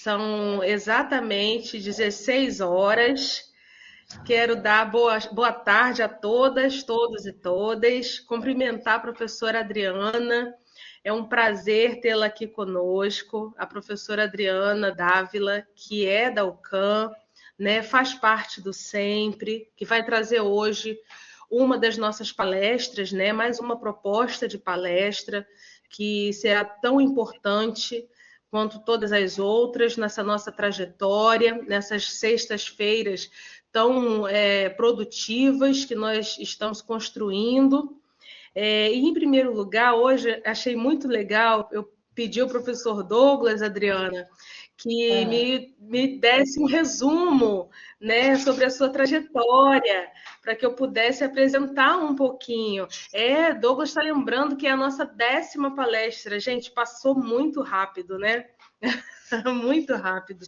São exatamente 16 horas. Quero dar boa tarde a todas, todos e todas. Cumprimentar a professora Adriana. É um prazer tê-la aqui conosco. A professora Adriana Dávila, que é da UCAM, né, faz parte do Sempre, que vai trazer hoje uma das nossas palestras, né, mais uma proposta de palestra que será tão importante quanto todas as outras nessa nossa trajetória, nessas sextas-feiras tão produtivas que nós estamos construindo. E, em primeiro lugar, hoje achei muito legal, eu pedi ao professor Douglas, Adriana, que me desse um resumo, né, sobre a sua trajetória, para que eu pudesse apresentar um pouquinho. Douglas está lembrando que é a nossa 10ª palestra. Gente, passou muito rápido, né? Muito rápido.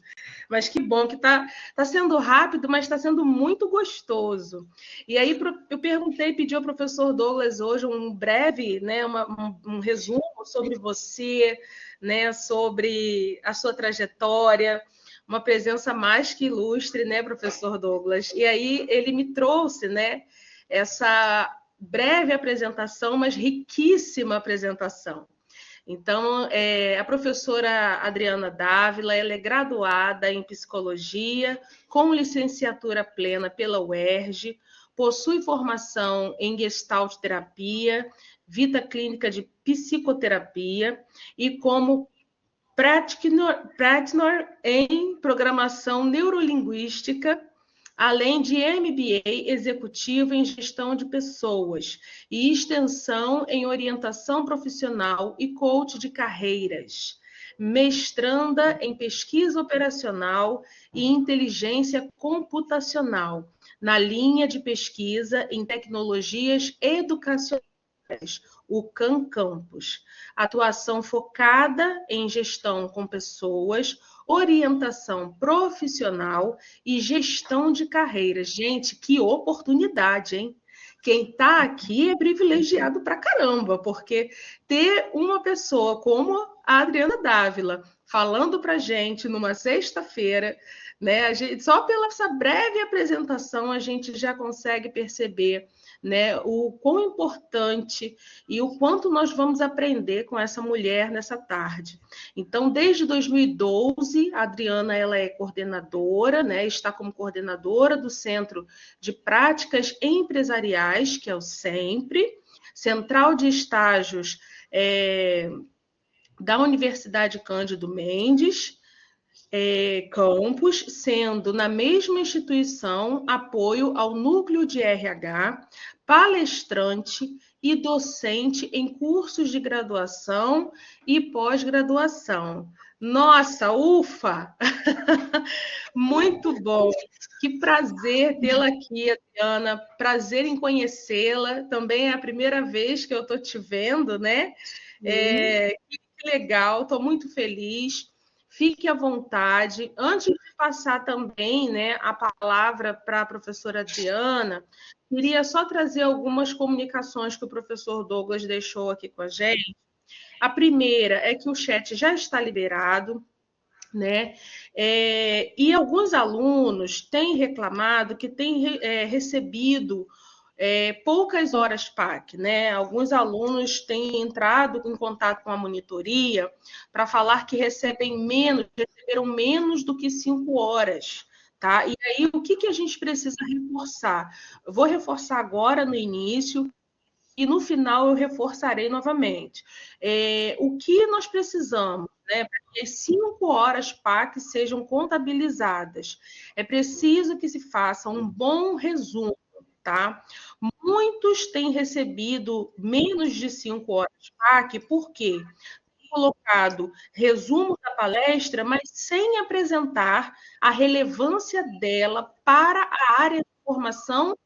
Mas que bom que tá sendo rápido, mas está sendo muito gostoso. E aí eu pedi ao professor Douglas hoje um breve, né, um resumo sobre você, né, sobre a sua trajetória, uma presença mais que ilustre, né, professor Douglas? E aí ele me trouxe, né, essa breve apresentação, mas riquíssima apresentação. Então, a professora Adriana Dávila, ela é graduada em psicologia, com licenciatura plena pela UERJ, possui formação em Gestalt terapia, vida clínica de psicoterapia e como practitioner em programação neurolinguística, além de MBA executivo em gestão de pessoas e extensão em orientação profissional e coach de carreiras, mestranda em pesquisa operacional e inteligência computacional, na linha de pesquisa em tecnologias educacionais, o CAN Campus. Atuação focada em gestão com pessoas, orientação profissional e gestão de carreiras. Gente, que oportunidade, hein? Quem está aqui é privilegiado pra caramba, porque ter uma pessoa como a Adriana Dávila falando para gente numa sexta-feira, né? Só pela essa breve apresentação a gente já consegue perceber, né, o quão importante e o quanto nós vamos aprender com essa mulher nessa tarde. Então, desde 2012, a Adriana ela é coordenadora, né, está como coordenadora do Centro de Práticas Empresariais, que é o SEMPRE, Central de Estágios da Universidade Cândido Mendes, campus, sendo na mesma instituição apoio ao núcleo de RH, palestrante e docente em cursos de graduação e pós-graduação. Nossa, ufa! Muito bom! Que prazer tê-la aqui, Adriana. Prazer em conhecê-la. Também é a primeira vez que eu estou te vendo, né? Que legal, estou muito feliz. Fique à vontade. Antes de passar também, né, a palavra para a professora Adriana, queria só trazer algumas comunicações que o professor Douglas deixou aqui com a gente. A primeira é que o chat já está liberado, né? E alguns alunos têm reclamado que têm recebido poucas horas PAC, né? Alguns alunos têm entrado em contato com a monitoria para falar que receberam menos do que 5 horas. Tá? E aí, o que a gente precisa reforçar? Eu vou reforçar agora no início, e no final eu reforçarei novamente. O que nós precisamos, né, para que as 5 horas PAC sejam contabilizadas? É preciso que se faça um bom resumo, tá? Muitos têm recebido menos de 5 horas PAC, por quê? Colocado resumo da palestra, mas sem apresentar a relevância dela para a área de formação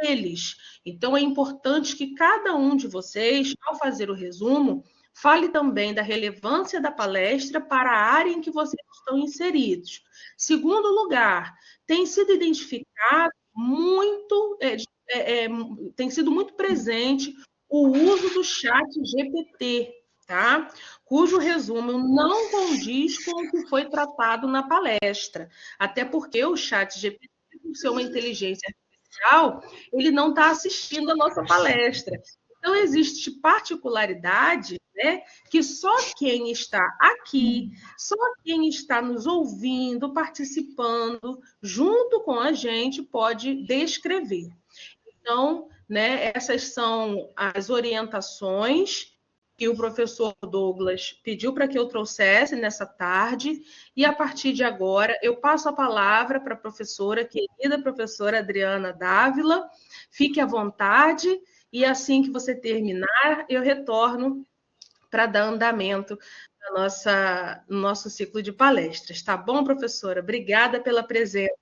deles. Então, é importante que cada um de vocês, ao fazer o resumo, fale também da relevância da palestra para a área em que vocês estão inseridos. Segundo lugar, tem sido identificado tem sido muito presente o uso do chat GPT, tá? Cujo resumo não condiz com o que foi tratado na palestra. Até porque o chat GPT, por ser uma inteligência artificial, ele não está assistindo a nossa palestra. Então, existe particularidade, né, que só quem está aqui, só quem está nos ouvindo, participando, junto com a gente, pode descrever. Então, né, essas são as orientações que o professor Douglas pediu para que eu trouxesse nessa tarde, e a partir de agora eu passo a palavra para a professora, querida professora Adriana Dávila. Fique à vontade, e assim que você terminar, eu retorno para dar andamento no nosso ciclo de palestras. Tá bom, professora? Obrigada pela presença.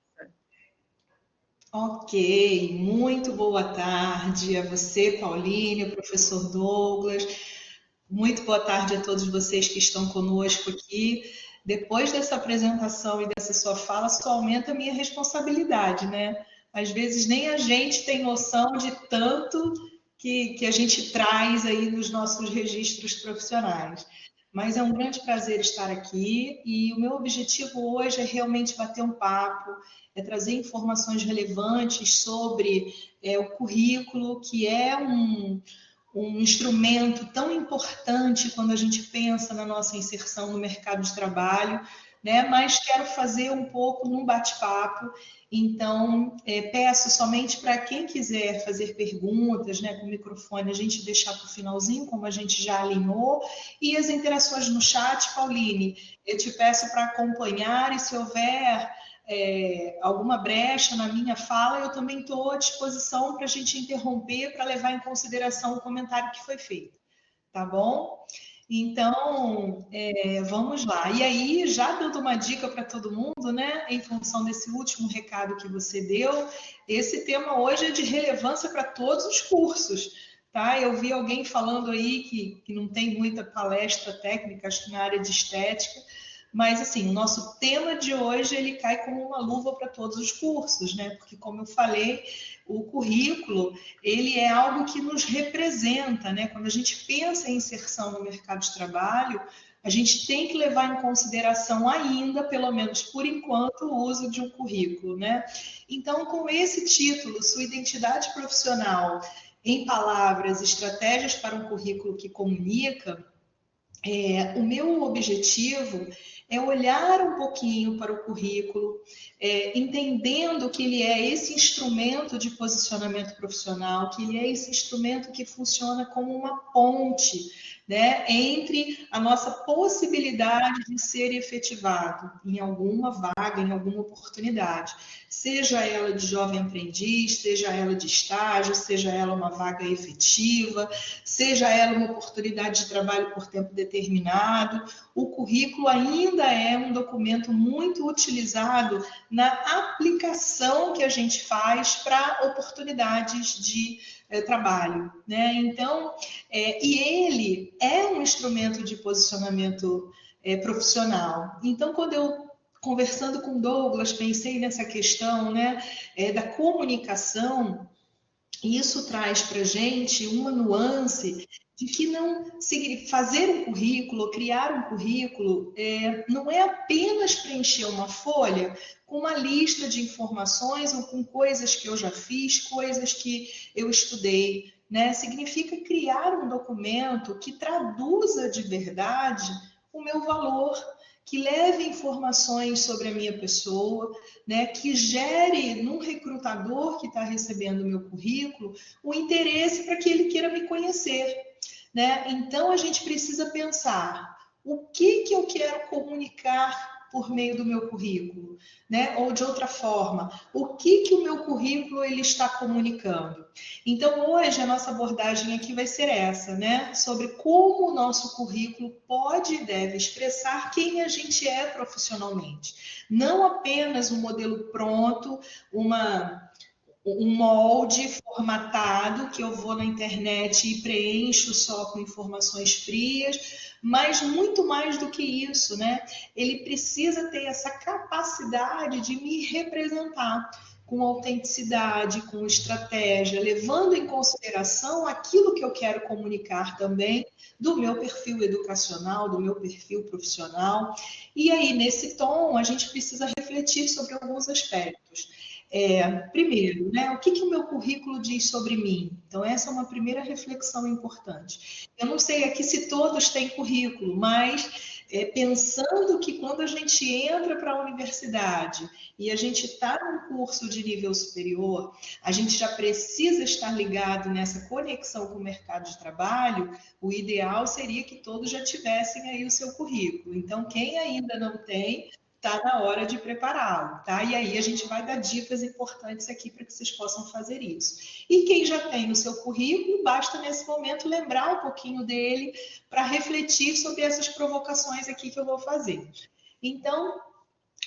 Ok, muito boa tarde a você, Pauline, o professor Douglas. Muito boa tarde a todos vocês que estão conosco aqui. Depois dessa apresentação e dessa sua fala, só aumenta a minha responsabilidade, né? Às vezes nem a gente tem noção de tanto que a gente traz aí nos nossos registros profissionais. Mas é um grande prazer estar aqui e o meu objetivo hoje é realmente bater um papo, é trazer informações relevantes sobre o currículo, que é um instrumento tão importante quando a gente pensa na nossa inserção no mercado de trabalho, né? Mas quero fazer um pouco num bate-papo, então peço somente para quem quiser fazer perguntas, né, com o microfone, a gente deixar para o finalzinho, como a gente já alinhou, e as interações no chat, Pauline, eu te peço para acompanhar, e se houver alguma brecha na minha fala, eu também estou à disposição para a gente interromper, para levar em consideração o comentário que foi feito, tá bom? Então, vamos lá. E aí, já dando uma dica para todo mundo, né, em função desse último recado que você deu, esse tema hoje é de relevância para todos os cursos, tá? Eu vi alguém falando aí que não tem muita palestra técnica, acho que na área de estética, mas, assim, o nosso tema de hoje, ele cai como uma luva para todos os cursos, né? Porque, como eu falei, o currículo, ele é algo que nos representa, né? Quando a gente pensa em inserção no mercado de trabalho, a gente tem que levar em consideração ainda, pelo menos por enquanto, o uso de um currículo, né? Então, com esse título, Sua Identidade Profissional em Palavras, Estratégias para um Currículo que Comunica, o meu objetivo é olhar um pouquinho para o currículo, entendendo que ele é esse instrumento de posicionamento profissional, que ele é esse instrumento que funciona como uma ponte, né, entre a nossa possibilidade de ser efetivado em alguma vaga, em alguma oportunidade, seja ela de jovem aprendiz, seja ela de estágio, seja ela uma vaga efetiva, seja ela uma oportunidade de trabalho por tempo determinado. O currículo ainda é um documento muito utilizado na aplicação que a gente faz para oportunidades de trabalho, né? Então, e ele é um instrumento de posicionamento profissional. Então, quando eu conversando com Douglas, pensei nessa questão, né, da comunicação. Isso traz para a gente uma nuance de que não fazer um currículo, criar um currículo, não é apenas preencher uma folha com uma lista de informações ou com coisas que eu já fiz, coisas que eu estudei, né? Significa criar um documento que traduza de verdade o meu valor, que leve informações sobre a minha pessoa, né, que gere num recrutador que está recebendo o meu currículo o interesse para que ele queira me conhecer, né? Então a gente precisa pensar o que eu quero comunicar por meio do meu currículo, né? Ou de outra forma, o que o meu currículo ele está comunicando. Então hoje a nossa abordagem aqui vai ser essa, né? Sobre como o nosso currículo pode e deve expressar quem a gente é profissionalmente. Não apenas um modelo pronto, um molde formatado que eu vou na internet e preencho só com informações frias, mas muito mais do que isso, né? Ele precisa ter essa capacidade de me representar, com autenticidade, com estratégia, levando em consideração aquilo que eu quero comunicar também do meu perfil educacional, do meu perfil profissional. E aí, nesse tom, a gente precisa refletir sobre alguns aspectos. Primeiro, né, o que o meu currículo diz sobre mim? Então, essa é uma primeira reflexão importante. Eu não sei aqui se todos têm currículo, mas pensando que quando a gente entra para a universidade e a gente está num curso de nível superior, a gente já precisa estar ligado nessa conexão com o mercado de trabalho, o ideal seria que todos já tivessem aí o seu currículo. Então, quem ainda não tem, está na hora de prepará-lo, tá? E aí a gente vai dar dicas importantes aqui para que vocês possam fazer isso. E quem já tem o seu currículo, basta nesse momento lembrar um pouquinho dele para refletir sobre essas provocações aqui que eu vou fazer. Então,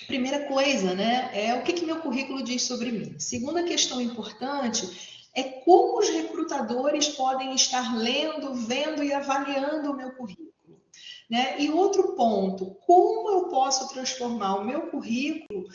primeira coisa, né, é o que meu currículo diz sobre mim. Segunda questão importante é como os recrutadores podem estar lendo, vendo e avaliando o meu currículo. Né? E outro ponto, como eu posso transformar o meu currículo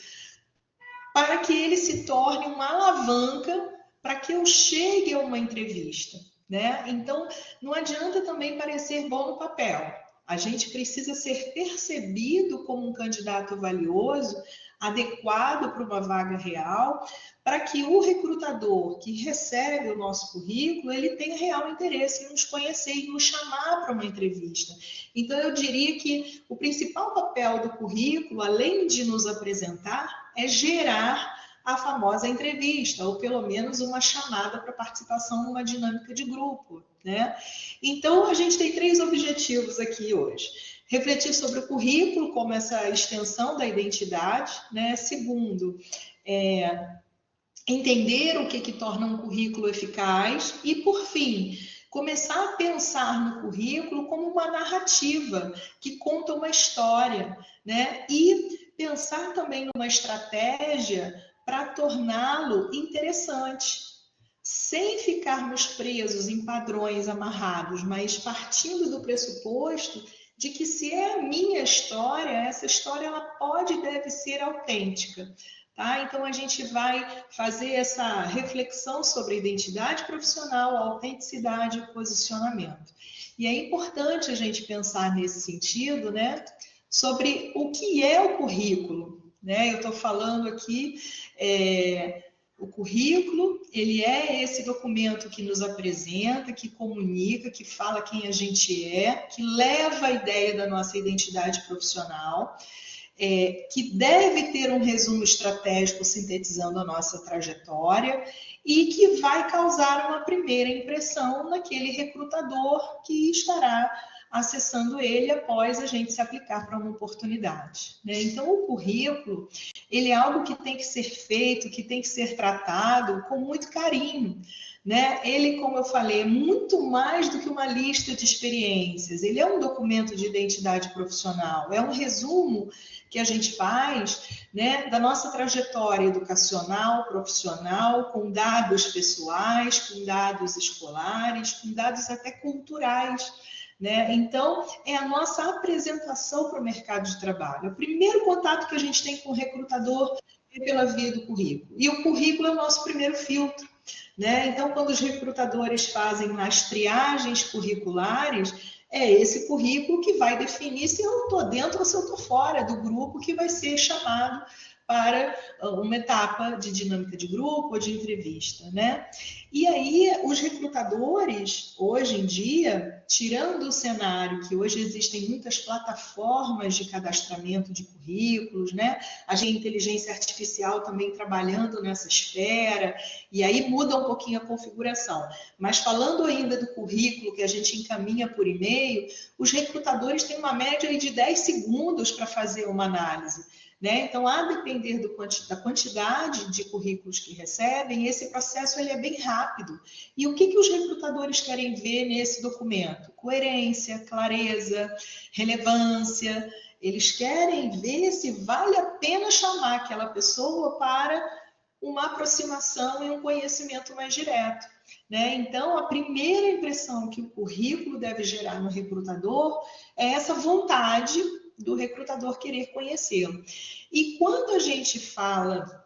para que ele se torne uma alavanca para que eu chegue a uma entrevista, né? Então, não adianta também parecer bom no papel. A gente precisa ser percebido como um candidato valioso, adequado para uma vaga real, para que o recrutador que recebe o nosso currículo, ele tenha real interesse em nos conhecer e nos chamar para uma entrevista. Então, eu diria que o principal papel do currículo, além de nos apresentar, é gerar a famosa entrevista, ou pelo menos uma chamada para participação numa dinâmica de grupo, né? Então, a gente tem 3 objetivos aqui hoje. Refletir sobre o currículo como essa extensão da identidade, né? Segundo, entender o que torna um currículo eficaz e, por fim, começar a pensar no currículo como uma narrativa que conta uma história, né? E pensar também numa estratégia para torná-lo interessante, sem ficarmos presos em padrões amarrados, mas partindo do pressuposto de que se é a minha história, essa história ela pode e deve ser autêntica. Tá? Então, a gente vai fazer essa reflexão sobre identidade profissional, autenticidade e posicionamento. E é importante a gente pensar nesse sentido, né, sobre o que é o currículo. Né? Eu estou falando aqui, o currículo, ele é esse documento que nos apresenta, que comunica, que fala quem a gente é, que leva a ideia da nossa identidade profissional, que deve ter um resumo estratégico sintetizando a nossa trajetória e que vai causar uma primeira impressão naquele recrutador que estará acessando ele após a gente se aplicar para uma oportunidade. Né? Então, o currículo, ele é algo que tem que ser feito, que tem que ser tratado com muito carinho. Né? Ele, como eu falei, é muito mais do que uma lista de experiências. Ele é um documento de identidade profissional, é um resumo que a gente faz, né, da nossa trajetória educacional, profissional, com dados pessoais, com dados escolares, com dados até culturais. Né? Então, é a nossa apresentação para o mercado de trabalho. O primeiro contato que a gente tem com o recrutador é pela via do currículo. E o currículo é o nosso primeiro filtro. Né? Então, quando os recrutadores fazem as triagens curriculares, é esse currículo que vai definir se eu estou dentro ou se eu estou fora do grupo que vai ser chamado para uma etapa de dinâmica de grupo ou de entrevista, né? E aí, os recrutadores, hoje em dia, tirando o cenário que hoje existem muitas plataformas de cadastramento de currículos, né? A gente tem inteligência artificial também trabalhando nessa esfera, e aí muda um pouquinho a configuração. Mas falando ainda do currículo que a gente encaminha por e-mail, os recrutadores têm uma média de 10 segundos para fazer uma análise. Né? Então, a depender da quantidade de currículos que recebem, esse processo ele é bem rápido. E o que os recrutadores querem ver nesse documento? Coerência, clareza, relevância. Eles querem ver se vale a pena chamar aquela pessoa para uma aproximação e um conhecimento mais direto. Né? Então, a primeira impressão que o currículo deve gerar no recrutador é essa vontade do recrutador querer conhecê-lo. E quando a gente fala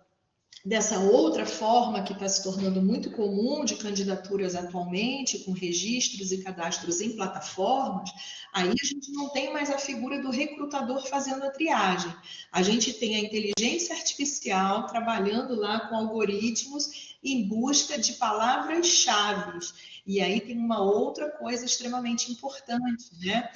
dessa outra forma que está se tornando muito comum de candidaturas atualmente, com registros e cadastros em plataformas, aí a gente não tem mais a figura do recrutador fazendo a triagem. A gente tem a inteligência artificial trabalhando lá com algoritmos em busca de palavras-chave. E aí tem uma outra coisa extremamente importante, né?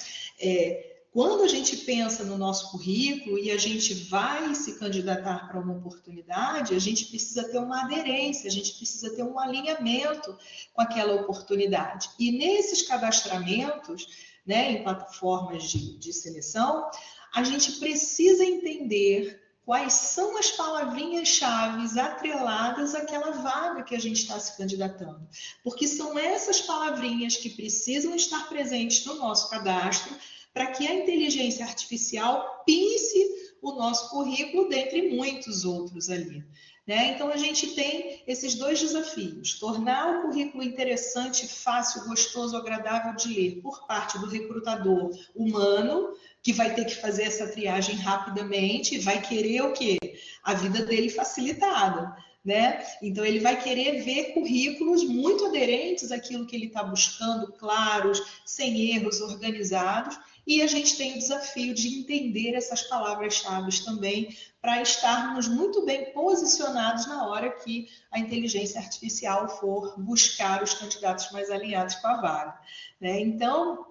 Quando a gente pensa no nosso currículo e a gente vai se candidatar para uma oportunidade, a gente precisa ter uma aderência, a gente precisa ter um alinhamento com aquela oportunidade. E nesses cadastramentos, né, em plataformas de seleção, a gente precisa entender quais são as palavrinhas-chave atreladas àquela vaga que a gente está se candidatando. Porque são essas palavrinhas que precisam estar presentes no nosso cadastro para que a inteligência artificial pense o nosso currículo dentre muitos outros ali. Né? Então, a gente tem esses dois desafios: tornar o currículo interessante, fácil, gostoso, agradável de ler por parte do recrutador humano, que vai ter que fazer essa triagem rapidamente, vai querer o quê? A vida dele facilitada. Né? Então, ele vai querer ver currículos muito aderentes àquilo que ele está buscando, claros, sem erros, organizados. E a gente tem o desafio de entender essas palavras-chave também para estarmos muito bem posicionados na hora que a inteligência artificial for buscar os candidatos mais alinhados com a vaga. Né? Então,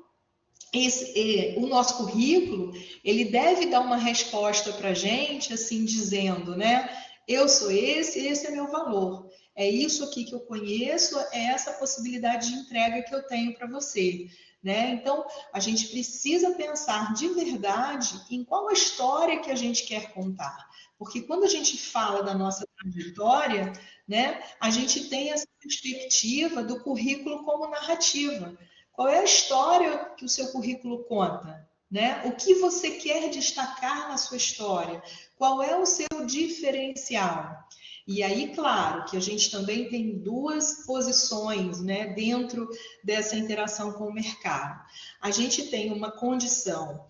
o nosso currículo, ele deve dar uma resposta para a gente, assim, dizendo, né? Eu sou esse é meu valor. É isso aqui que eu conheço, é essa possibilidade de entrega que eu tenho para você. Né? Então, a gente precisa pensar de verdade em qual a história que a gente quer contar. Porque quando a gente fala da nossa trajetória, né, a gente tem essa perspectiva do currículo como narrativa. Qual é a história que o seu currículo conta? Né? O que você quer destacar na sua história? Qual é o seu diferencial? E aí, claro, que a gente também tem duas posições, né, dentro dessa interação com o mercado. A gente tem uma condição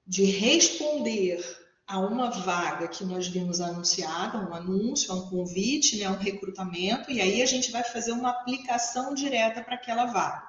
de responder a uma vaga que nós vimos anunciada, um anúncio, um convite, né, um recrutamento, e aí a gente vai fazer uma aplicação direta para aquela vaga.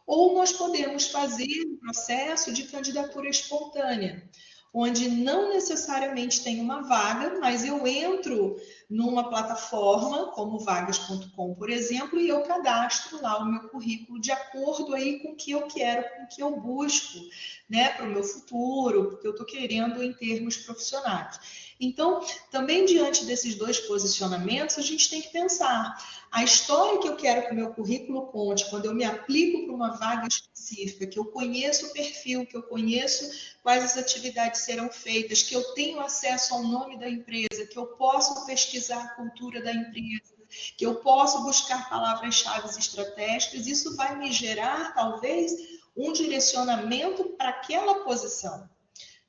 Ou nós podemos fazer um processo de candidatura espontânea, onde não necessariamente tem uma vaga, mas eu entro numa plataforma como vagas.com, por exemplo, e eu cadastro lá o meu currículo de acordo aí com o que eu quero, com o que eu busco, né, para o meu futuro, porque eu estou querendo em termos profissionais. Então, também diante desses dois posicionamentos, a gente tem que pensar a história que eu quero que o meu currículo conte, quando eu me aplico para uma vaga específica, que eu conheço o perfil, que eu conheço quais as atividades serão feitas, que eu tenho acesso ao nome da empresa, que eu posso pesquisar a cultura da empresa, que eu posso buscar palavras-chave estratégicas, isso vai me gerar, talvez, um direcionamento para aquela posição.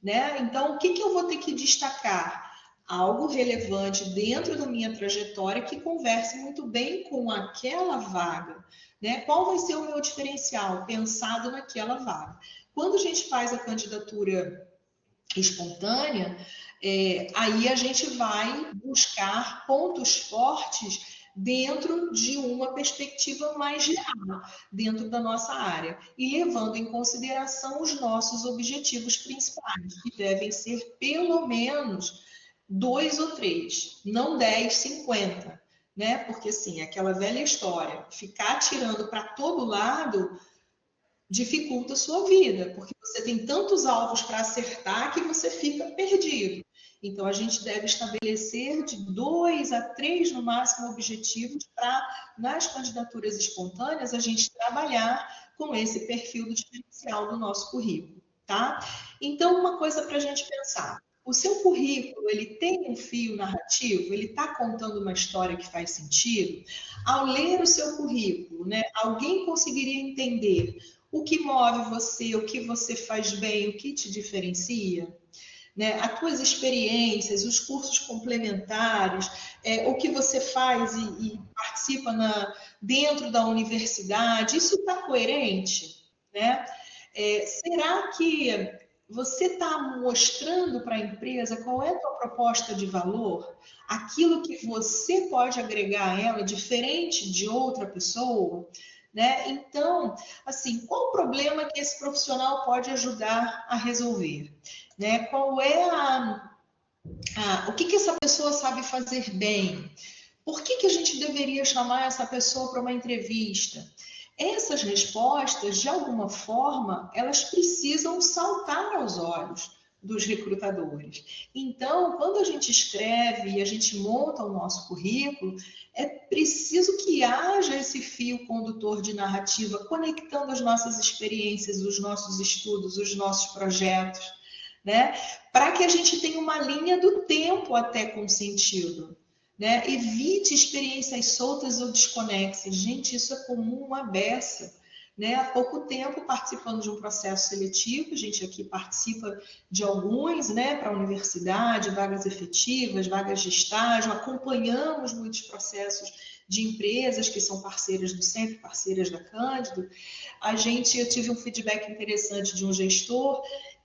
Né? Então, o que eu vou ter que destacar? Algo relevante dentro da minha trajetória que converse muito bem com aquela vaga. Né? Qual vai ser o meu diferencial pensado naquela vaga? Quando a gente faz a candidatura espontânea, aí a gente vai buscar pontos fortes dentro de uma perspectiva mais geral, dentro da nossa área, e levando em consideração os nossos objetivos principais, que devem ser pelo menos 2 ou 3, não 10, 50, né? Porque assim, aquela velha história, ficar tirando para todo lado dificulta a sua vida, porque você tem tantos alvos para acertar que você fica perdido. Então, a gente deve estabelecer de 2 a 3, no máximo, objetivos para, nas candidaturas espontâneas, a gente trabalhar com esse perfil do diferencial do nosso currículo, tá? Então, uma coisa para a gente pensar. O seu currículo, ele tem um fio narrativo? Ele está contando uma história que faz sentido? Ao ler o seu currículo, né, alguém conseguiria entender o que move você, o que você faz bem, o que te diferencia? Né? As tuas experiências, os cursos complementares, o que você faz e participa dentro da universidade, isso está coerente? Né? Será que você está mostrando para a empresa qual é a tua proposta de valor, aquilo que você pode agregar a ela diferente de outra pessoa, né? Então, assim, qual o problema que esse profissional pode ajudar a resolver, né? Qual é o que essa pessoa sabe fazer bem? Por que a gente deveria chamar essa pessoa para uma entrevista? Essas respostas, de alguma forma, elas precisam saltar aos olhos dos recrutadores. Então, quando a gente escreve e a gente monta o nosso currículo, é preciso que haja esse fio condutor de narrativa, conectando as nossas experiências, os nossos estudos, os nossos projetos, né? Para que a gente tenha uma linha do tempo até com sentido. Né? Evite experiências soltas ou desconexas. Gente, isso é comum à beça. Né? Há pouco tempo, participando de um processo seletivo, a gente aqui participa de alguns, né, para a universidade, vagas efetivas, vagas de estágio, acompanhamos muitos processos de empresas que são parceiras do centro, parceiras da Cândido. Eu tive um feedback interessante de um gestor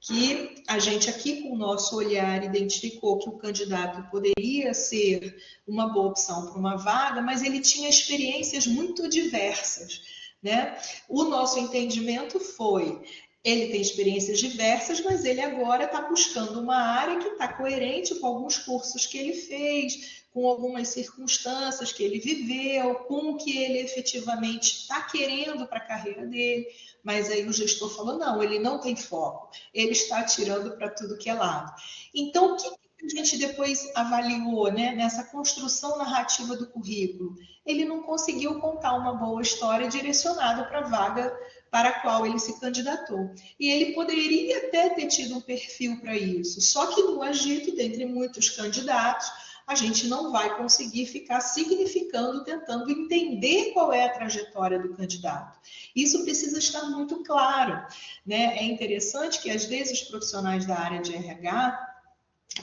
que a gente aqui, com o nosso olhar, identificou que o candidato poderia ser uma boa opção para uma vaga, mas ele tinha experiências muito diversas, né? O nosso entendimento foi, ele tem experiências diversas, mas ele agora está buscando uma área que está coerente com alguns cursos que ele fez, com algumas circunstâncias que ele viveu, com o que ele efetivamente está querendo para a carreira dele. Mas aí o gestor falou, não, ele não tem foco, ele está atirando para tudo que é lado. Então, o que a gente depois avaliou, né, nessa construção narrativa do currículo? Ele não conseguiu contar uma boa história direcionada para a vaga para a qual ele se candidatou. E ele poderia até ter tido um perfil para isso, só que no agito, dentre muitos candidatos, a gente não vai conseguir ficar significando, tentando entender qual é a trajetória do candidato. Isso precisa estar muito claro, né? É interessante que, às vezes, os profissionais da área de RH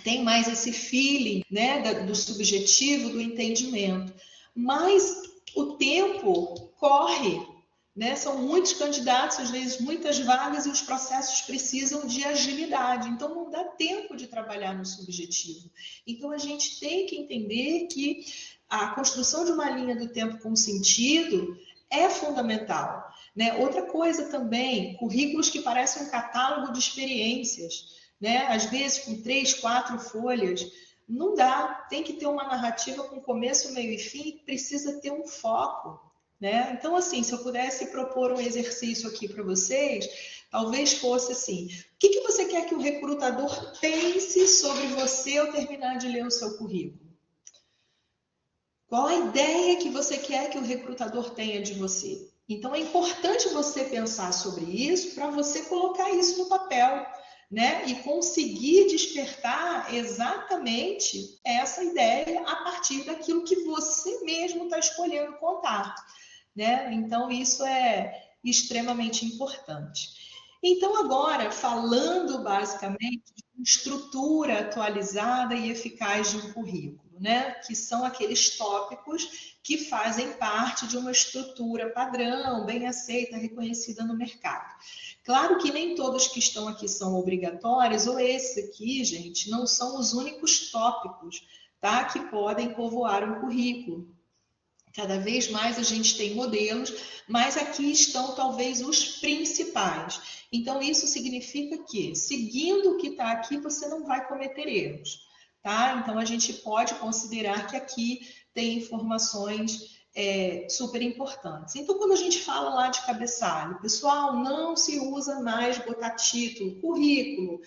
têm mais esse feeling, né, do subjetivo, do entendimento. Mas o tempo corre, né? São muitos candidatos, às vezes muitas vagas, e os processos precisam de agilidade. Então, não dá tempo de trabalhar no subjetivo. Então, a gente tem que entender que a construção de uma linha do tempo com sentido é fundamental. Né? Outra coisa também, currículos que parecem um catálogo de experiências, né? Às vezes com 3, 4 folhas, não dá. Tem que ter uma narrativa com começo, meio e fim, precisa ter um foco. Né? Então, assim, se eu pudesse propor um exercício aqui para vocês, talvez fosse assim, o que você quer que o recrutador pense sobre você ao terminar de ler o seu currículo? Qual a ideia que você quer que o recrutador tenha de você? Então, é importante você pensar sobre isso para você colocar isso no papel, né? E conseguir despertar exatamente essa ideia a partir daquilo que você mesmo está escolhendo contar. Né? Então, isso é extremamente importante. Então, agora, falando basicamente de estrutura atualizada e eficaz de um currículo, né? Que são aqueles tópicos que fazem parte de uma estrutura padrão, bem aceita, reconhecida no mercado. Claro que nem todos que estão aqui são obrigatórios, ou esses aqui, gente, não são os únicos tópicos, tá? Que podem povoar um currículo. Cada vez mais a gente tem modelos, mas aqui estão talvez os principais. Então, isso significa que, seguindo o que está aqui, você não vai cometer erros. Tá? Então, a gente pode considerar que aqui tem informações super importantes. Então, quando a gente fala lá de cabeçalho, pessoal, não se usa mais botar título, currículo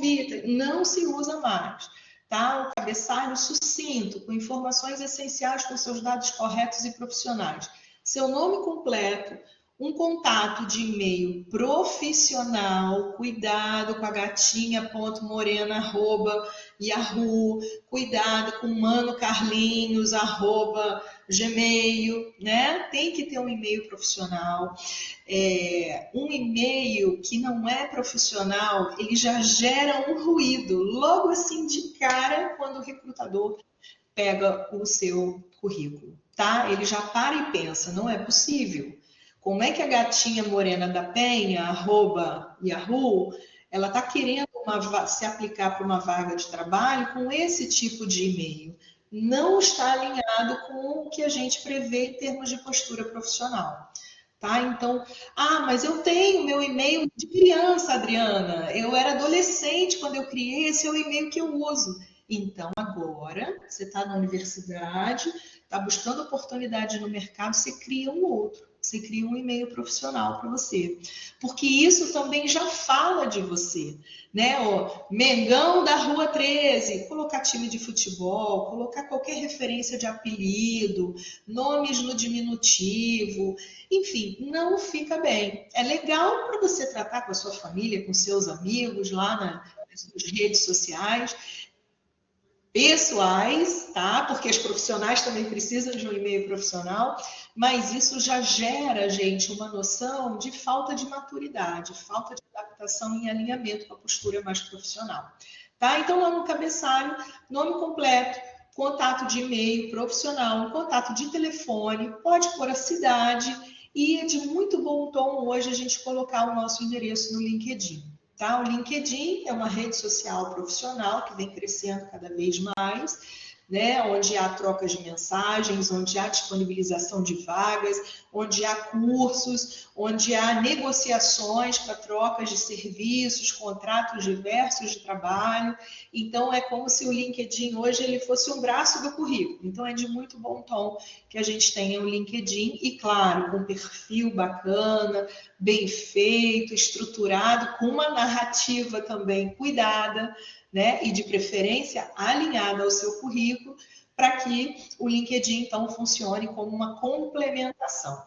vitae, não se usa mais. Tá? O cabeçalho sucinto, com informações essenciais com seus dados corretos e profissionais. Seu nome completo, um contato de e-mail profissional, cuidado com a gatinha.morena@yahoo, cuidado com manocarlinhos@gmail, né? Tem que ter um e-mail profissional. Um e-mail que não é profissional, ele já gera um ruído, logo assim de cara, quando o recrutador pega o seu currículo, tá? Ele já para e pensa, não é possível. Como é que a gatinha morena da penha, @yahoo, ela está querendo se aplicar para uma vaga de trabalho com esse tipo de e-mail. Não está alinhado com o que a gente prevê em termos de postura profissional. Tá? Então, mas eu tenho meu e-mail de criança, Adriana. Eu era adolescente quando eu criei, esse é o e-mail que eu uso. Então, agora, você está na universidade, está buscando oportunidade no mercado, você cria um outro. Você cria um e-mail profissional para você. Porque isso também já fala de você. Né? Mengão da Rua 13, colocar time de futebol, colocar qualquer referência de apelido, nomes no diminutivo, enfim, não fica bem. É legal para você tratar com a sua família, com seus amigos lá nas suas redes sociais, pessoais, tá? Porque as profissionais também precisam de um e-mail profissional, mas isso já gera, gente, uma noção de falta de maturidade, falta de adaptação em alinhamento com a postura mais profissional. Tá? Então, lá no cabeçalho, nome completo, contato de e-mail profissional, contato de telefone, pode pôr a cidade e é de muito bom tom hoje a gente colocar o nosso endereço no LinkedIn. Tá? O LinkedIn é uma rede social profissional que vem crescendo cada vez mais, né? Onde há trocas de mensagens, onde há disponibilização de vagas, onde há cursos, onde há negociações para trocas de serviços, contratos diversos de trabalho. Então, é como se o LinkedIn hoje ele fosse um braço do currículo. Então, é de muito bom tom que a gente tenha o LinkedIn e, claro, com um perfil bacana, bem feito, estruturado, com uma narrativa também cuidada, né? E de preferência alinhada ao seu currículo, para que o LinkedIn então funcione como uma complementação.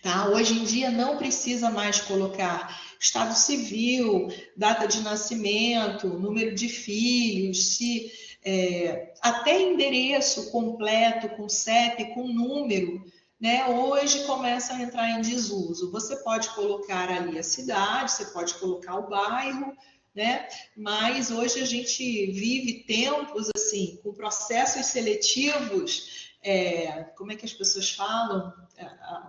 Tá? Hoje em dia não precisa mais colocar estado civil, data de nascimento, número de filhos, até endereço completo, com CEP, com número, né? Hoje começa a entrar em desuso. Você pode colocar ali a cidade, você pode colocar o bairro, né? Mas hoje a gente vive tempos assim, com processos seletivos, como é que as pessoas falam?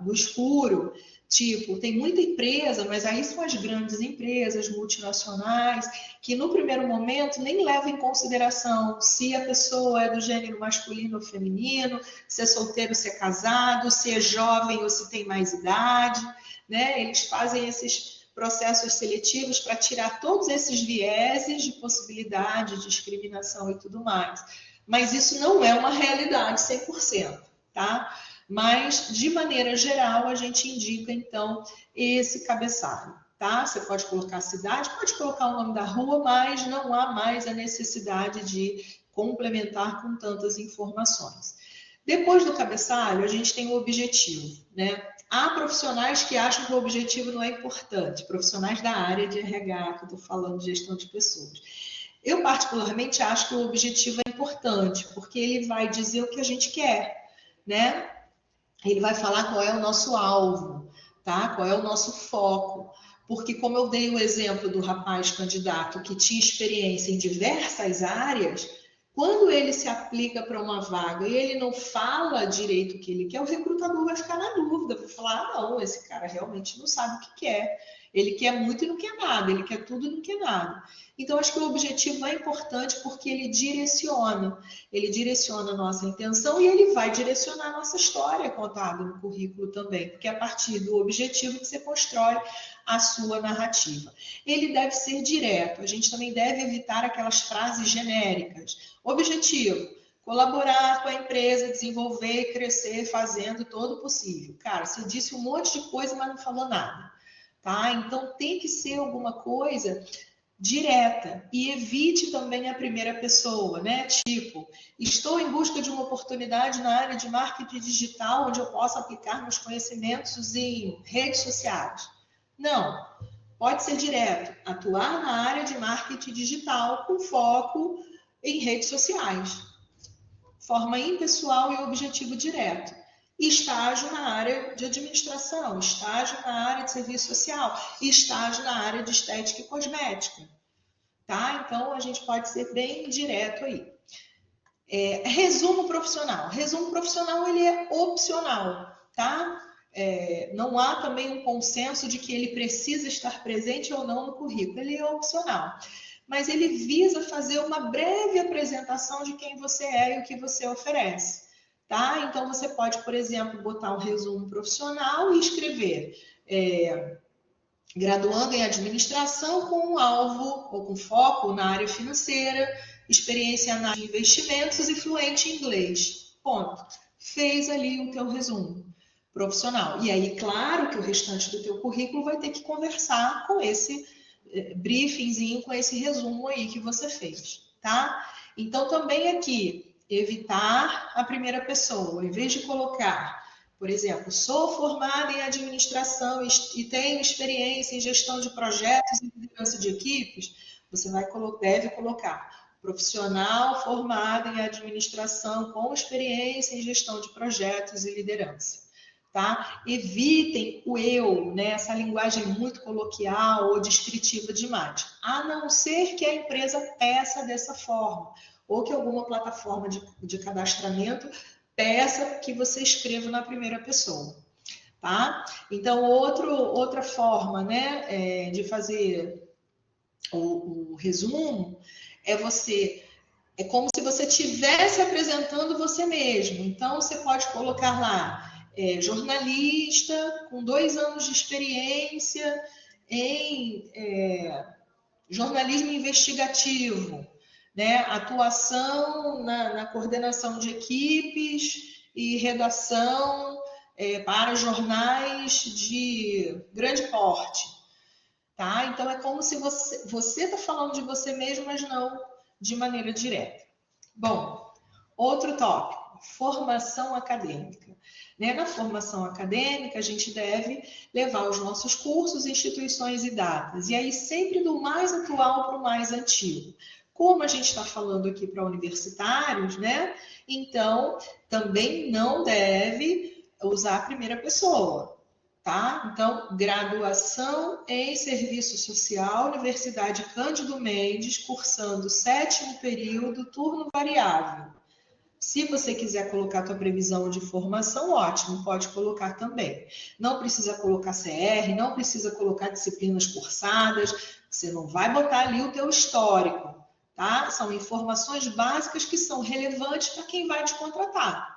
No escuro, tipo, tem muita empresa, mas aí são as grandes empresas multinacionais que no primeiro momento nem levam em consideração se a pessoa é do gênero masculino ou feminino, se é solteiro, se é casado, se é jovem ou se tem mais idade, né? Eles fazem esses processos seletivos para tirar todos esses vieses de possibilidade de discriminação e tudo mais. Mas isso não é uma realidade 100%, tá? Mas, de maneira geral, a gente indica, então, esse cabeçalho, tá? Você pode colocar a cidade, pode colocar o nome da rua, mas não há mais a necessidade de complementar com tantas informações. Depois do cabeçalho, a gente tem o objetivo, né? Há profissionais que acham que o objetivo não é importante, profissionais da área de RH, que eu estou falando de gestão de pessoas. Eu, particularmente, acho que o objetivo é importante, porque ele vai dizer o que a gente quer, né? Ele vai falar qual é o nosso alvo, tá? Qual é o nosso foco. Porque, como eu dei o exemplo do rapaz candidato que tinha experiência em diversas áreas, quando ele se aplica para uma vaga e ele não fala direito o que ele quer, o recrutador vai ficar na dúvida, vai falar, não, esse cara realmente não sabe o que quer. Ele quer muito e não quer nada, ele quer tudo e não quer nada. Então, acho que o objetivo é importante porque ele direciona a nossa intenção e ele vai direcionar a nossa história contada no currículo também, porque é a partir do objetivo que você constrói a sua narrativa. Ele deve ser direto, a gente também deve evitar aquelas frases genéricas. Objetivo, colaborar com a empresa, desenvolver e crescer fazendo todo o possível. Cara, você disse um monte de coisa, mas não falou nada. Tá? Então, tem que ser alguma coisa direta e evite também a primeira pessoa, né? Tipo, estou em busca de uma oportunidade na área de marketing digital onde eu possa aplicar meus conhecimentos em redes sociais. Não, pode ser direto, atuar na área de marketing digital com foco em redes sociais, forma impessoal e objetivo direto. Estágio na área de administração, estágio na área de serviço social, estágio na área de estética e cosmética. Tá? Então, a gente pode ser bem direto aí. Resumo profissional. Resumo profissional, ele é opcional, tá? não há também um consenso de que ele precisa estar presente ou não no currículo, ele é opcional. Mas ele visa fazer uma breve apresentação de quem você é e o que você oferece, tá? Então, você pode, por exemplo, botar um resumo profissional e escrever graduando em administração com um alvo ou com foco na área financeira, experiência na investimentos e fluente em inglês. Ponto. Fez ali o teu resumo profissional. E aí, claro que o restante do teu currículo vai ter que conversar com esse briefingzinho, com esse resumo aí que você fez, tá? Então, também aqui, evitar a primeira pessoa. Em vez de colocar, por exemplo, sou formada em administração e tenho experiência em gestão de projetos e liderança de equipes, você deve colocar profissional formado em administração com experiência em gestão de projetos e liderança. Tá? Evitem o eu, né? Essa linguagem muito coloquial ou descritiva demais, a não ser que a empresa peça dessa forma, ou que alguma plataforma de cadastramento peça que você escreva na primeira pessoa. Tá? Então, outra forma, né, de fazer o resumo é como se você estivesse apresentando você mesmo. Então, você pode colocar lá jornalista com 2 anos de experiência em jornalismo investigativo, né? Atuação na coordenação de equipes e redação para jornais de grande porte. Tá? Então, é como se você está falando de você mesmo, mas não de maneira direta. Bom, outro tópico, formação acadêmica. Né? Na formação acadêmica, a gente deve levar os nossos cursos, instituições e datas, e aí sempre do mais atual para o mais antigo. Como a gente está falando aqui para universitários, né? Então, também não deve usar a primeira pessoa. Tá? Então, graduação em Serviço Social, Universidade Cândido Mendes, cursando 7º período, turno variável. Se você quiser colocar a tua previsão de formação, ótimo, pode colocar também. Não precisa colocar CR, não precisa colocar disciplinas cursadas, você não vai botar ali o teu histórico, tá? São informações básicas que são relevantes para quem vai te contratar.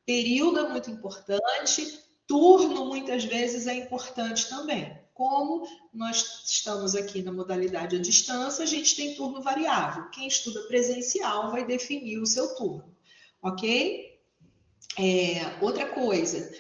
Período é muito importante, turno muitas vezes é importante também. Como nós estamos aqui na modalidade à distância, a gente tem turno variável. Quem estuda presencial vai definir o seu turno, ok? Outra coisa,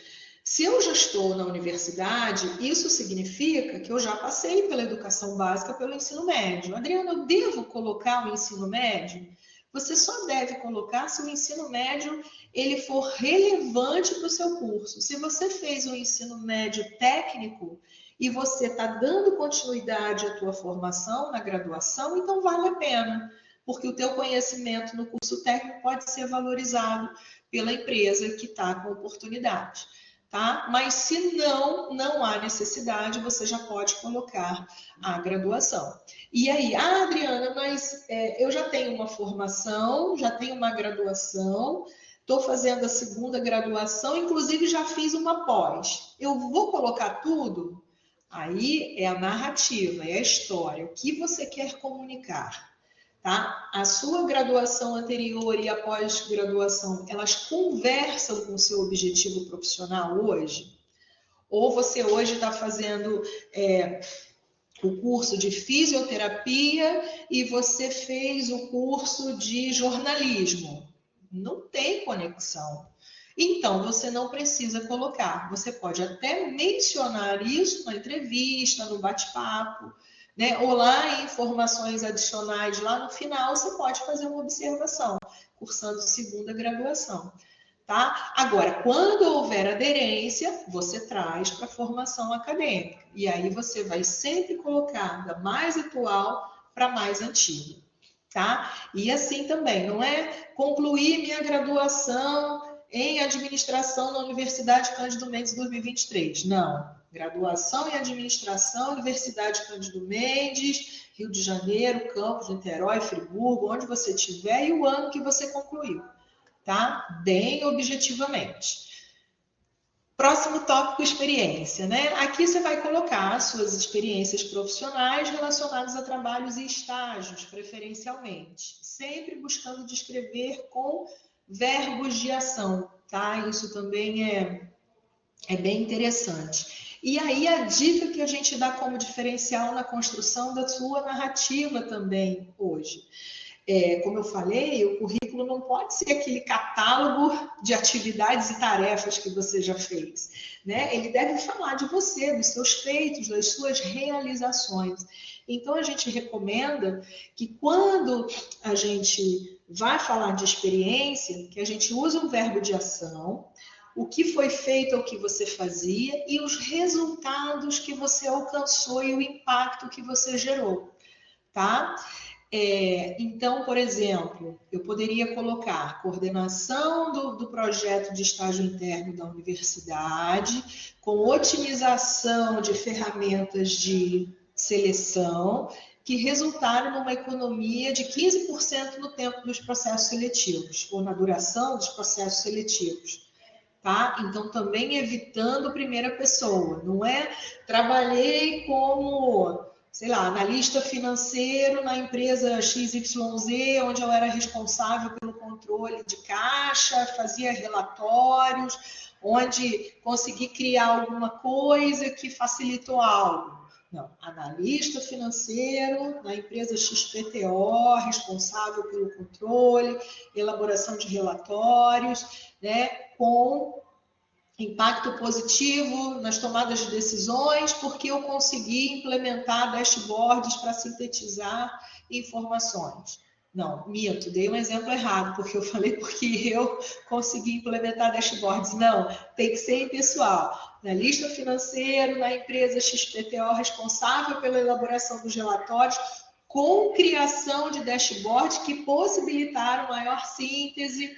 se eu já estou na universidade, isso significa que eu já passei pela educação básica, pelo ensino médio. Adriana, eu devo colocar o ensino médio? Você só deve colocar se o ensino médio ele for relevante para o seu curso. Se você fez um ensino médio técnico e você está dando continuidade à tua formação na graduação, então vale a pena, porque o teu conhecimento no curso técnico pode ser valorizado pela empresa que está com oportunidade. Tá? Mas se não há necessidade, você já pode colocar a graduação. E aí, Adriana, mas eu já tenho uma formação, já tenho uma graduação, estou fazendo a 2ª graduação, inclusive já fiz uma pós. Eu vou colocar tudo? Aí é a narrativa, é a história, o que você quer comunicar. Tá? A sua graduação anterior e a pós-graduação, elas conversam com o seu objetivo profissional hoje? Ou você hoje está fazendo o curso de fisioterapia e você fez o curso de jornalismo? Não tem conexão. Então, você não precisa colocar. Você pode até mencionar isso na entrevista, no bate-papo, né? Ou lá em informações adicionais, lá no final, você pode fazer uma observação, cursando 2ª graduação. Tá? Agora, quando houver aderência, você traz para a formação acadêmica. E aí você vai sempre colocar da mais atual para mais antiga. Tá? E assim também, não é concluir minha graduação em administração na Universidade Cândido Mendes 2023. Não. Graduação em administração, Universidade Cândido Mendes, Rio de Janeiro, Campos, Niterói, Friburgo, onde você estiver e o ano que você concluiu. Tá? Bem objetivamente. Próximo tópico, experiência, né? Aqui você vai colocar suas experiências profissionais relacionadas a trabalhos e estágios, preferencialmente, sempre buscando descrever com verbos de ação, tá? Isso também é bem interessante. E aí a dica que a gente dá como diferencial na construção da sua narrativa também hoje. Como eu falei, o currículo não pode ser aquele catálogo de atividades e tarefas que você já fez, né? Ele deve falar de você, dos seus feitos, das suas realizações. Então, a gente recomenda que quando a gente vai falar de experiência, que a gente use um verbo de ação, o que foi feito, o que você fazia e os resultados que você alcançou e o impacto que você gerou, tá? Então, por exemplo, eu poderia colocar coordenação do projeto de estágio interno da universidade, com otimização de ferramentas de seleção, que resultaram numa economia de 15% no tempo dos processos seletivos, ou na duração dos processos seletivos. Tá? Então, também evitando primeira pessoa. Não é trabalhei como, sei lá, analista financeiro na empresa XYZ, onde eu era responsável pelo controle de caixa, fazia relatórios, onde consegui criar alguma coisa que facilitou algo. Não, analista financeiro na empresa XPTO, responsável pelo controle, elaboração de relatórios, né, com impacto positivo nas tomadas de decisões, porque eu consegui implementar dashboards para sintetizar informações. Não, minto, dei um exemplo errado, porque eu falei porque eu consegui implementar dashboards. Não, tem que ser impessoal. Na lista financeira, na empresa XPTO, responsável pela elaboração dos relatórios, com criação de dashboards que possibilitaram maior síntese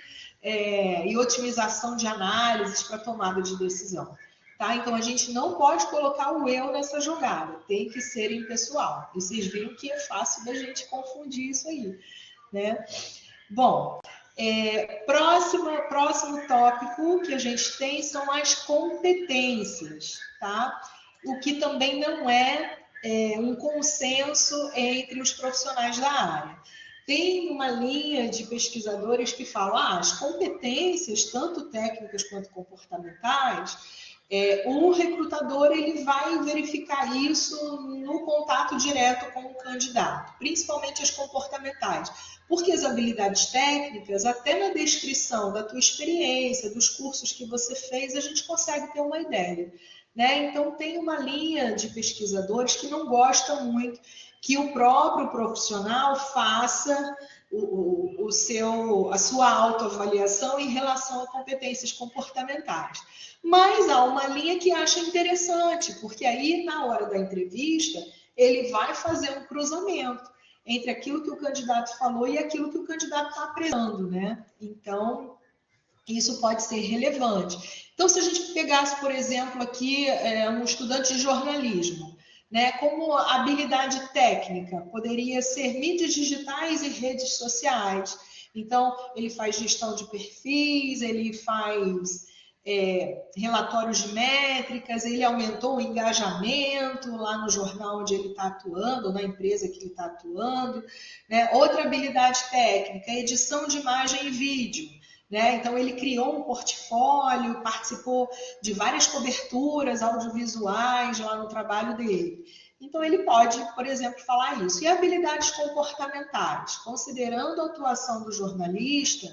e otimização de análises para tomada de decisão. Tá? Então, a gente não pode colocar o eu nessa jogada, tem que ser impessoal. E vocês viram que é fácil da gente confundir isso aí. Né? Bom, próximo tópico que a gente tem são as competências. Tá? O que também não é um consenso entre os profissionais da área. Tem uma linha de pesquisadores que falam as competências, tanto técnicas quanto comportamentais, o recrutador ele vai verificar isso no contato direto com o candidato, principalmente as comportamentais, porque as habilidades técnicas, até na descrição da tua experiência, dos cursos que você fez, a gente consegue ter uma ideia. Né? Então, tem uma linha de pesquisadores que não gosta muito que o próprio profissional faça a sua autoavaliação em relação a competências comportamentais. Mas há uma linha que acha interessante, porque aí, na hora da entrevista, ele vai fazer um cruzamento entre aquilo que o candidato falou e aquilo que o candidato está apresentando, né? Então, isso pode ser relevante. Então, se a gente pegasse, por exemplo, aqui um estudante de jornalismo, né, como habilidade técnica, poderia ser mídias digitais e redes sociais. Então, ele faz gestão de perfis, ele faz relatórios de métricas, ele aumentou o engajamento lá no jornal onde ele está atuando, na empresa que ele está atuando. Né? Outra habilidade técnica, edição de imagem e vídeo. Né? Então, ele criou um portfólio, participou de várias coberturas audiovisuais lá no trabalho dele. Então, ele pode, por exemplo, falar isso. E habilidades comportamentais, considerando a atuação do jornalista,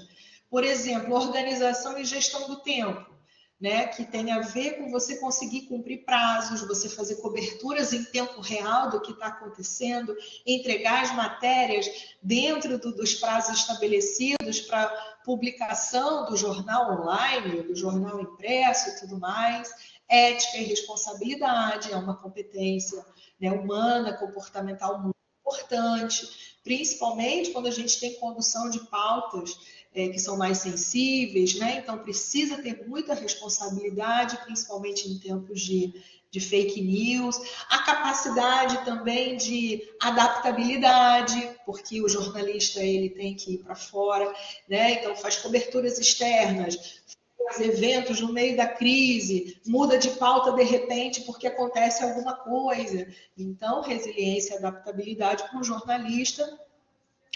por exemplo, organização e gestão do tempo. Né, que tem a ver com você conseguir cumprir prazos, você fazer coberturas em tempo real do que está acontecendo, entregar as matérias dentro dos prazos estabelecidos para publicação do jornal online, do jornal impresso e tudo mais. Ética e responsabilidade é uma competência, né, humana, comportamental muito importante, principalmente quando a gente tem condução de pautas que são mais sensíveis, né? Então precisa ter muita responsabilidade, principalmente em tempos de fake news, a capacidade também de adaptabilidade, porque o jornalista ele tem que ir para fora, né? Então faz coberturas externas, eventos no meio da crise, muda de pauta de repente porque acontece alguma coisa. Então, resiliência e adaptabilidade para um jornalista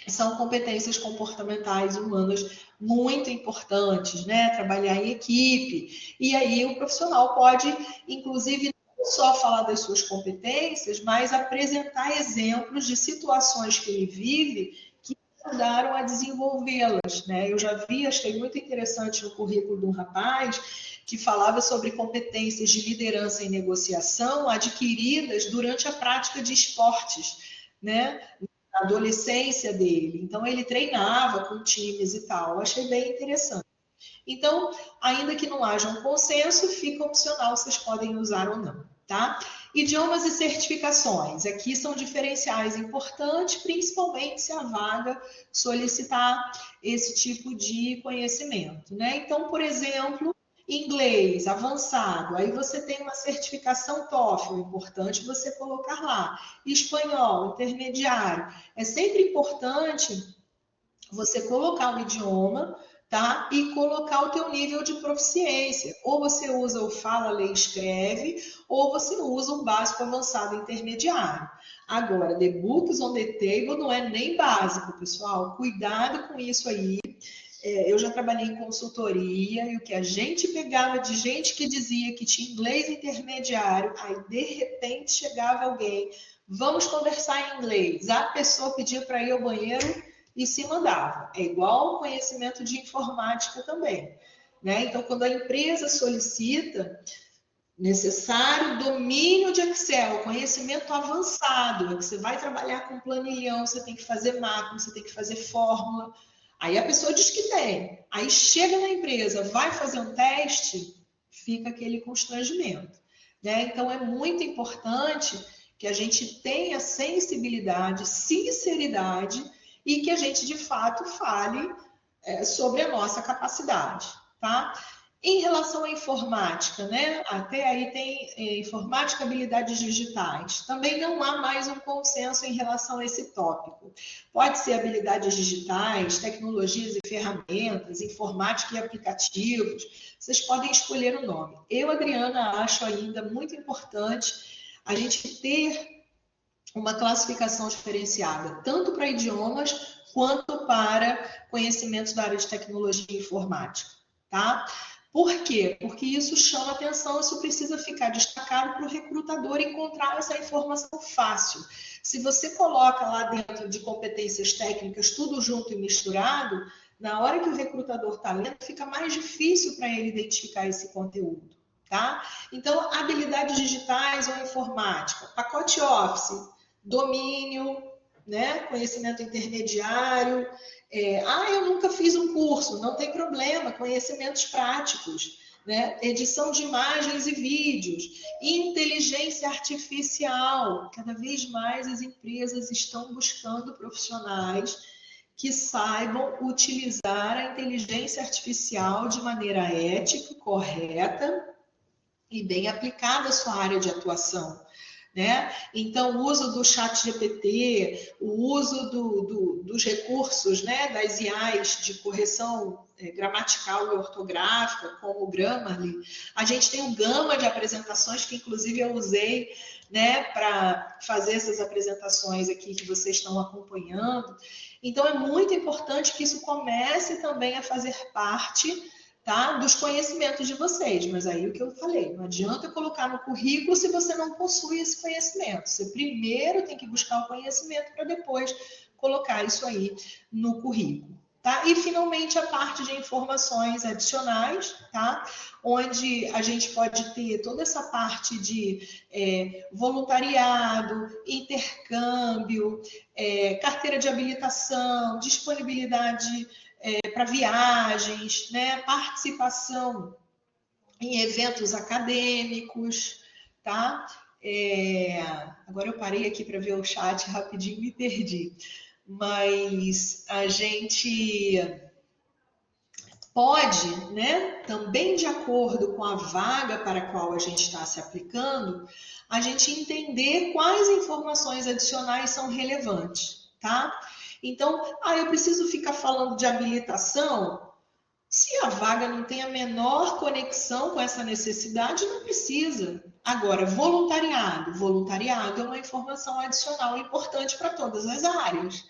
são competências comportamentais humanas muito importantes, né? Trabalhar em equipe. E aí o profissional pode, inclusive, não só falar das suas competências, mas apresentar exemplos de situações que ele vive que ajudaram a desenvolvê-las, né? Eu já vi, achei muito interessante no currículo de um rapaz que falava sobre competências de liderança e negociação adquiridas durante a prática de esportes, né? Na adolescência dele. Então, ele treinava com times e tal. Eu achei bem interessante. Então, ainda que não haja um consenso, fica opcional, vocês podem usar ou não, tá? Idiomas e certificações. Aqui são diferenciais importantes, principalmente se a vaga solicitar esse tipo de conhecimento, né? Então, por exemplo, inglês avançado, aí você tem uma certificação TOEFL, importante você colocar lá. Espanhol, intermediário. É sempre importante você colocar o idioma, tá? E colocar o teu nível de proficiência. Ou você usa o fala, lê, escreve, ou você usa o básico, avançado, intermediário. Agora, the books on the table não é nem básico, pessoal. Cuidado com isso aí. Eu já trabalhei em consultoria e o que a gente pegava de gente que dizia que tinha inglês intermediário, aí de repente chegava alguém, vamos conversar em inglês. A pessoa pedia para ir ao banheiro e se mandava. É igual o conhecimento de informática também, né? Então, quando a empresa solicita necessário domínio de Excel, conhecimento avançado, que você vai trabalhar com planilhão, você tem que fazer máquina, você tem que fazer fórmula. Aí a pessoa diz que tem. Aí chega na empresa, vai fazer um teste, fica aquele constrangimento, né? Então é muito importante que a gente tenha sensibilidade, sinceridade e que a gente de fato fale sobre a nossa capacidade, tá? Em relação à informática, né? Até aí tem informática, habilidades digitais. Também não há mais um consenso em relação a esse tópico. Pode ser habilidades digitais, tecnologias e ferramentas, informática e aplicativos. Vocês podem escolher o nome. Eu, Adriana, acho ainda muito importante a gente ter uma classificação diferenciada, tanto para idiomas quanto para conhecimentos da área de tecnologia e informática, tá? Por quê? Porque isso chama atenção, isso precisa ficar destacado para o recrutador encontrar essa informação fácil. Se você coloca lá dentro de competências técnicas tudo junto e misturado, na hora que o recrutador está lendo, fica mais difícil para ele identificar esse conteúdo, tá? Então, habilidades digitais ou informática, pacote Office, domínio, né? Conhecimento intermediário. Eu nunca fiz um curso, não tem problema, conhecimentos práticos, né? Edição de imagens e vídeos, inteligência artificial. Cada vez mais as empresas estão buscando profissionais que saibam utilizar a inteligência artificial de maneira ética, correta e bem aplicada à sua área de atuação. Né? Então, o uso do chat GPT, o uso dos recursos, né, das IAs de correção gramatical e ortográfica, como o Grammarly. A gente tem um gama de apresentações que, inclusive, eu usei, né, para fazer essas apresentações aqui que vocês estão acompanhando. Então, é muito importante que isso comece também a fazer parte, tá, dos conhecimentos de vocês, mas aí o que eu falei, não adianta colocar no currículo se você não possui esse conhecimento. Você primeiro tem que buscar o conhecimento para depois colocar isso aí no currículo, tá? E finalmente a parte de informações adicionais, tá? Onde a gente pode ter toda essa parte de voluntariado, intercâmbio, carteira de habilitação, disponibilidade para viagens, né? Participação em eventos acadêmicos, tá? Agora eu parei aqui para ver o chat rapidinho e me perdi. Mas a gente pode, né, também de acordo com a vaga para a qual a gente está se aplicando, a gente entender quais informações adicionais são relevantes, tá? Então, eu preciso ficar falando de habilitação? Se a vaga não tem a menor conexão com essa necessidade, não precisa. Agora, voluntariado. Voluntariado é uma informação adicional importante para todas as áreas.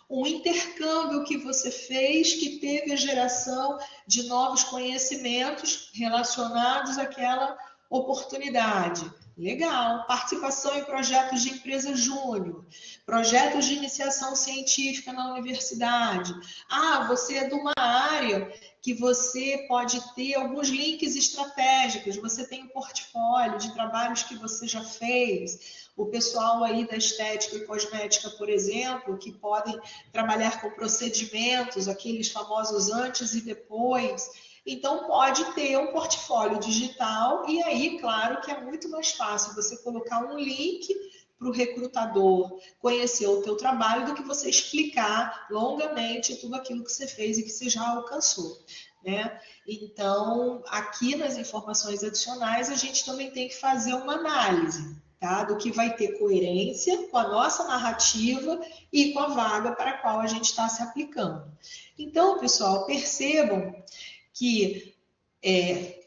Um intercâmbio que você fez que teve a geração de novos conhecimentos relacionados àquela oportunidade. Legal. Participação em projetos de empresa júnior, projetos de iniciação científica na universidade. Ah, você é de uma área que você pode ter alguns links estratégicos, você tem um portfólio de trabalhos que você já fez. O pessoal aí da estética e cosmética, por exemplo, que podem trabalhar com procedimentos, aqueles famosos antes e depois. Então, pode ter um portfólio digital e aí, claro, que é muito mais fácil você colocar um link para o recrutador conhecer o teu trabalho do que você explicar longamente tudo aquilo que você fez e que você já alcançou, né? Então, aqui nas informações adicionais, a gente também tem que fazer uma análise, tá? Do que vai ter coerência com a nossa narrativa e com a vaga para a qual a gente está se aplicando. Então, pessoal, percebam que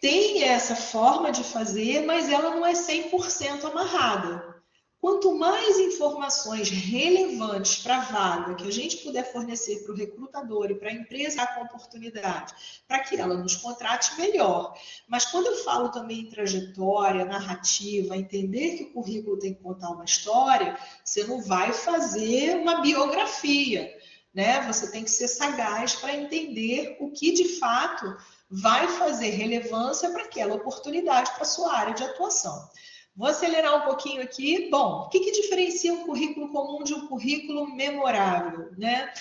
tem essa forma de fazer, mas ela não é 100% amarrada. Quanto mais informações relevantes para a vaga que a gente puder fornecer para o recrutador e para a empresa com a oportunidade, para que ela nos contrate, melhor. Mas quando eu falo também em trajetória, narrativa, entender que o currículo tem que contar uma história, você não vai fazer uma biografia, né? Você tem que ser sagaz para entender o que de fato vai fazer relevância para aquela oportunidade, para a sua área de atuação. Vou acelerar um pouquinho aqui. Bom, o que diferencia um currículo comum de um currículo memorável, né?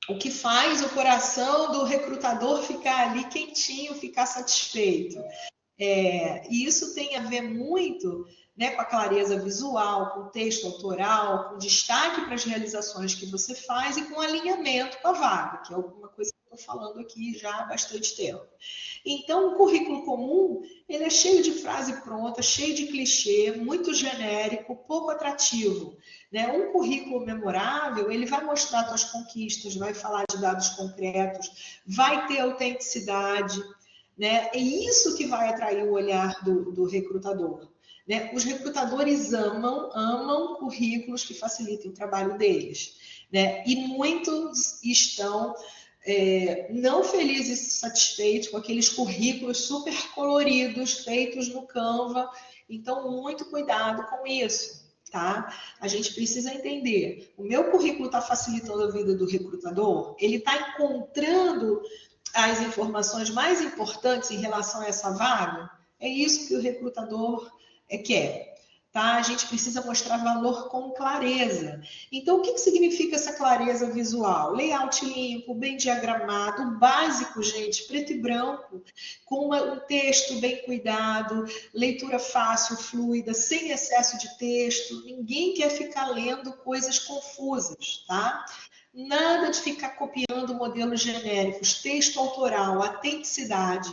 O que faz o coração do recrutador ficar ali quentinho, ficar satisfeito. E isso tem a ver muito, né, com a clareza visual, com o texto autoral, com destaque para as realizações que você faz e com alinhamento com a vaga, que é alguma coisa que eu estou falando aqui já há bastante tempo. Então, o currículo comum, ele é cheio de frase pronta, cheio de clichê, muito genérico, pouco atrativo, né? Um currículo memorável, ele vai mostrar suas conquistas, vai falar de dados concretos, vai ter autenticidade, né? É isso que vai atrair o olhar do recrutador, né? Os recrutadores amam currículos que facilitem o trabalho deles, né? E muitos estão não felizes e satisfeitos com aqueles currículos super coloridos, feitos no Canva. Então, muito cuidado com isso, tá? A gente precisa entender, o meu currículo está facilitando a vida do recrutador? Ele está encontrando as informações mais importantes em relação a essa vaga? É isso que o recrutador quer. Tá? A gente precisa mostrar valor com clareza. Então, o que significa essa clareza visual? Layout limpo, bem diagramado, básico, gente, preto e branco, com um texto bem cuidado, leitura fácil, fluida, sem excesso de texto. Ninguém quer ficar lendo coisas confusas, tá? Nada de ficar copiando modelos genéricos, texto autoral, autenticidade,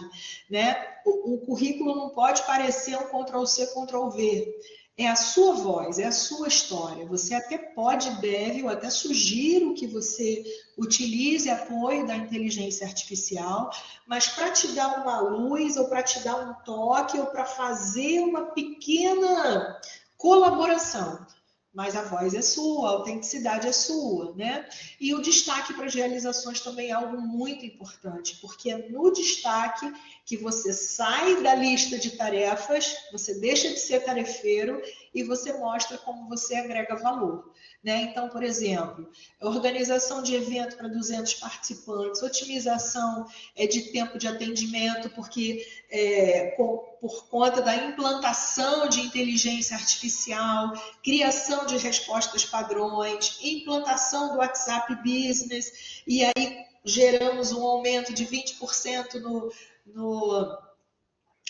né? O currículo não pode parecer um Ctrl+C, Ctrl+V. É a sua voz, é a sua história. Você até pode, deve, ou até sugiro que você utilize apoio da inteligência artificial, mas para te dar uma luz, ou para te dar um toque, ou para fazer uma pequena colaboração. Mas a voz é sua, a autenticidade é sua, né? E o destaque para as realizações também é algo muito importante, porque é no destaque que você sai da lista de tarefas, você deixa de ser tarefeiro e você mostra como você agrega valor, né? Então, por exemplo, organização de evento para 200 participantes, otimização de tempo de atendimento, porque por conta da implantação de inteligência artificial, criação de respostas padrões, implantação do WhatsApp Business, e aí geramos um aumento de 20% no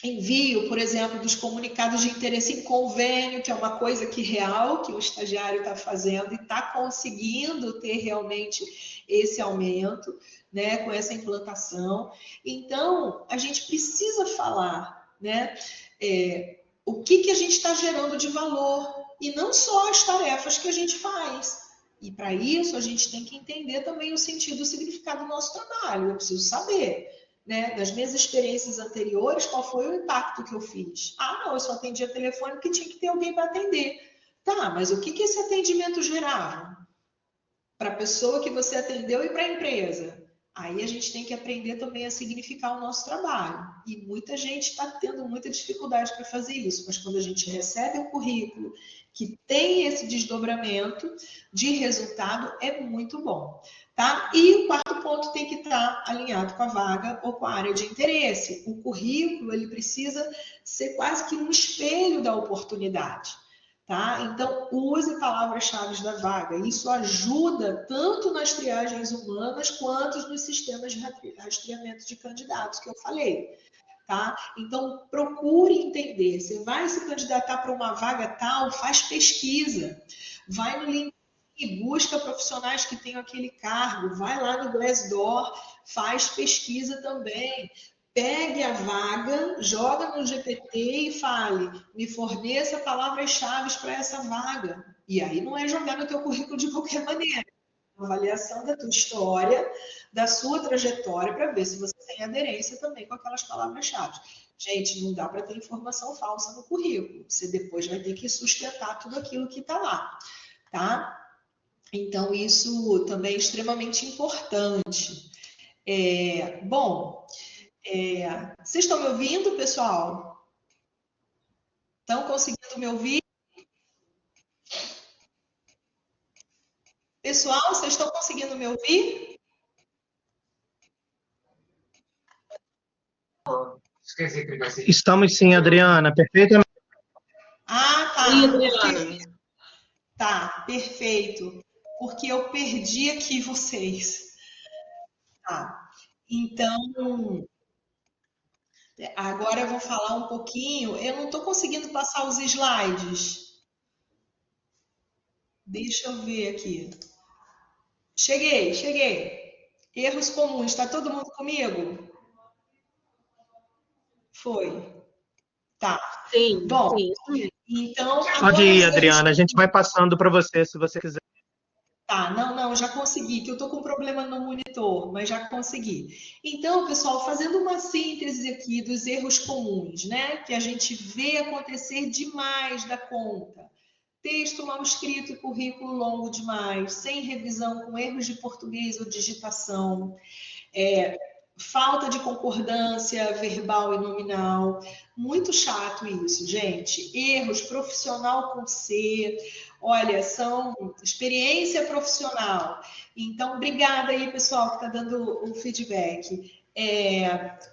envio, por exemplo, dos comunicados de interesse em convênio, que é uma coisa que real, que o estagiário está fazendo e está conseguindo ter realmente esse aumento, né, com essa implantação. Então, a gente precisa falar, né, o que a gente está gerando de valor, e não só as tarefas que a gente faz. E para isso a gente tem que entender também o sentido, o significado do nosso trabalho. Eu preciso saber, né, das minhas experiências anteriores, qual foi o impacto que eu fiz. Ah, não, eu só atendia telefone porque tinha que ter alguém para atender. Tá, mas o que esse atendimento gerava? Para a pessoa que você atendeu e para a empresa. Aí a gente tem que aprender também a significar o nosso trabalho. E muita gente está tendo muita dificuldade para fazer isso, mas quando a gente recebe um currículo que tem esse desdobramento de resultado, é muito bom. Tá? E o quarto ponto tem que estar alinhado com a vaga ou com a área de interesse. O currículo ele precisa ser quase que um espelho da oportunidade. Tá? Então, use palavras-chave da vaga. Isso ajuda tanto nas triagens humanas quanto nos sistemas de rastreamento de candidatos que eu falei. Tá? Então, procure entender. Você vai se candidatar para uma vaga tal, faz pesquisa. Vai no LinkedIn e busca profissionais que tenham aquele cargo. Vai lá no Glassdoor, faz pesquisa também. Pegue a vaga, joga no GPT e fale, me forneça palavras-chave para essa vaga. E aí não é jogar no teu currículo de qualquer maneira. Uma avaliação da tua história, da sua trajetória, para ver se você tem aderência também com aquelas palavras-chave. Gente, não dá para ter informação falsa no currículo. Você depois vai ter que sustentar tudo aquilo que está lá, tá? Então, isso também é extremamente importante. Bom, vocês estão me ouvindo, pessoal? Estão conseguindo me ouvir? Pessoal, vocês estão conseguindo me ouvir? Estamos sim, Adriana, perfeitamente. Ah, tá. Sim, Adriana. Tá, perfeito. Porque eu perdi aqui vocês. Tá. Então, agora eu vou falar um pouquinho. Eu não estou conseguindo passar os slides. Deixa eu ver aqui. Cheguei. Erros comuns. Está todo mundo comigo? Foi. Tá. Sim, Bom, sim. então Pode agora ir, os erros. Adriana, a gente vai passando para você se você quiser. Tá, não, já consegui, que eu tô com problema no monitor, mas já consegui. Então, pessoal, fazendo uma síntese aqui dos erros comuns, né, que a gente vê acontecer demais da conta. Texto mal escrito, currículo longo demais, sem revisão, com erros de português ou digitação. Falta de concordância verbal e nominal. Muito chato isso, gente. Erros profissional com C. Olha, são experiência profissional. Então, obrigada aí, pessoal, que está dando o feedback.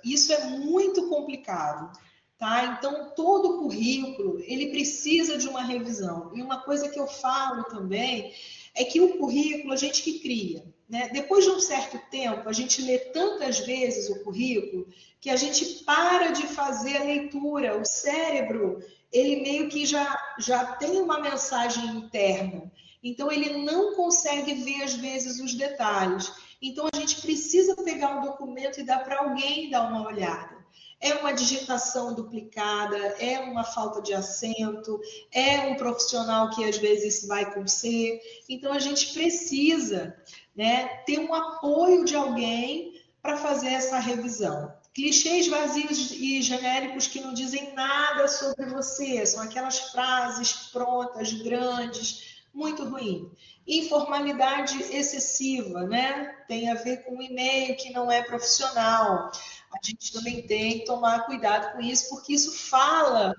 Isso é muito complicado. Tá? Então, todo currículo, ele precisa de uma revisão. E uma coisa que eu falo também é que o currículo, a gente que cria, né? Depois de um certo tempo, a gente lê tantas vezes o currículo que a gente para de fazer a leitura. O cérebro, ele meio que já tem uma mensagem interna. Então, ele não consegue ver, às vezes, os detalhes. Então, a gente precisa pegar um documento e dar para alguém dar uma olhada. É uma digitação duplicada, é uma falta de acento, é um profissional que às vezes vai com C. Então a gente precisa, né, ter um apoio de alguém para fazer essa revisão. Clichês vazios e genéricos que não dizem nada sobre você, são aquelas frases prontas, grandes, muito ruim. Informalidade excessiva, né? Tem a ver com um e-mail que não é profissional. A gente também tem que tomar cuidado com isso, porque isso fala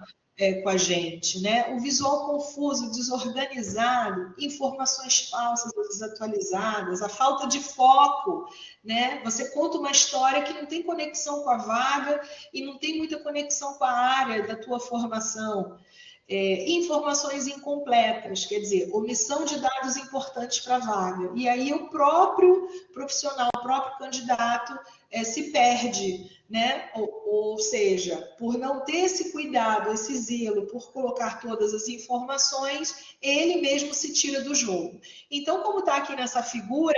com a gente, né? O visual confuso, desorganizado, informações falsas ou desatualizadas, a falta de foco, né? Você conta uma história que não tem conexão com a vaga e não tem muita conexão com a área da tua formação. Informações incompletas, quer dizer, omissão de dados importantes para a vaga. E aí o próprio profissional, o próprio candidato se perde, né? Ou seja, por não ter esse cuidado, esse zelo, por colocar todas as informações, ele mesmo se tira do jogo. Então, como está aqui nessa figura,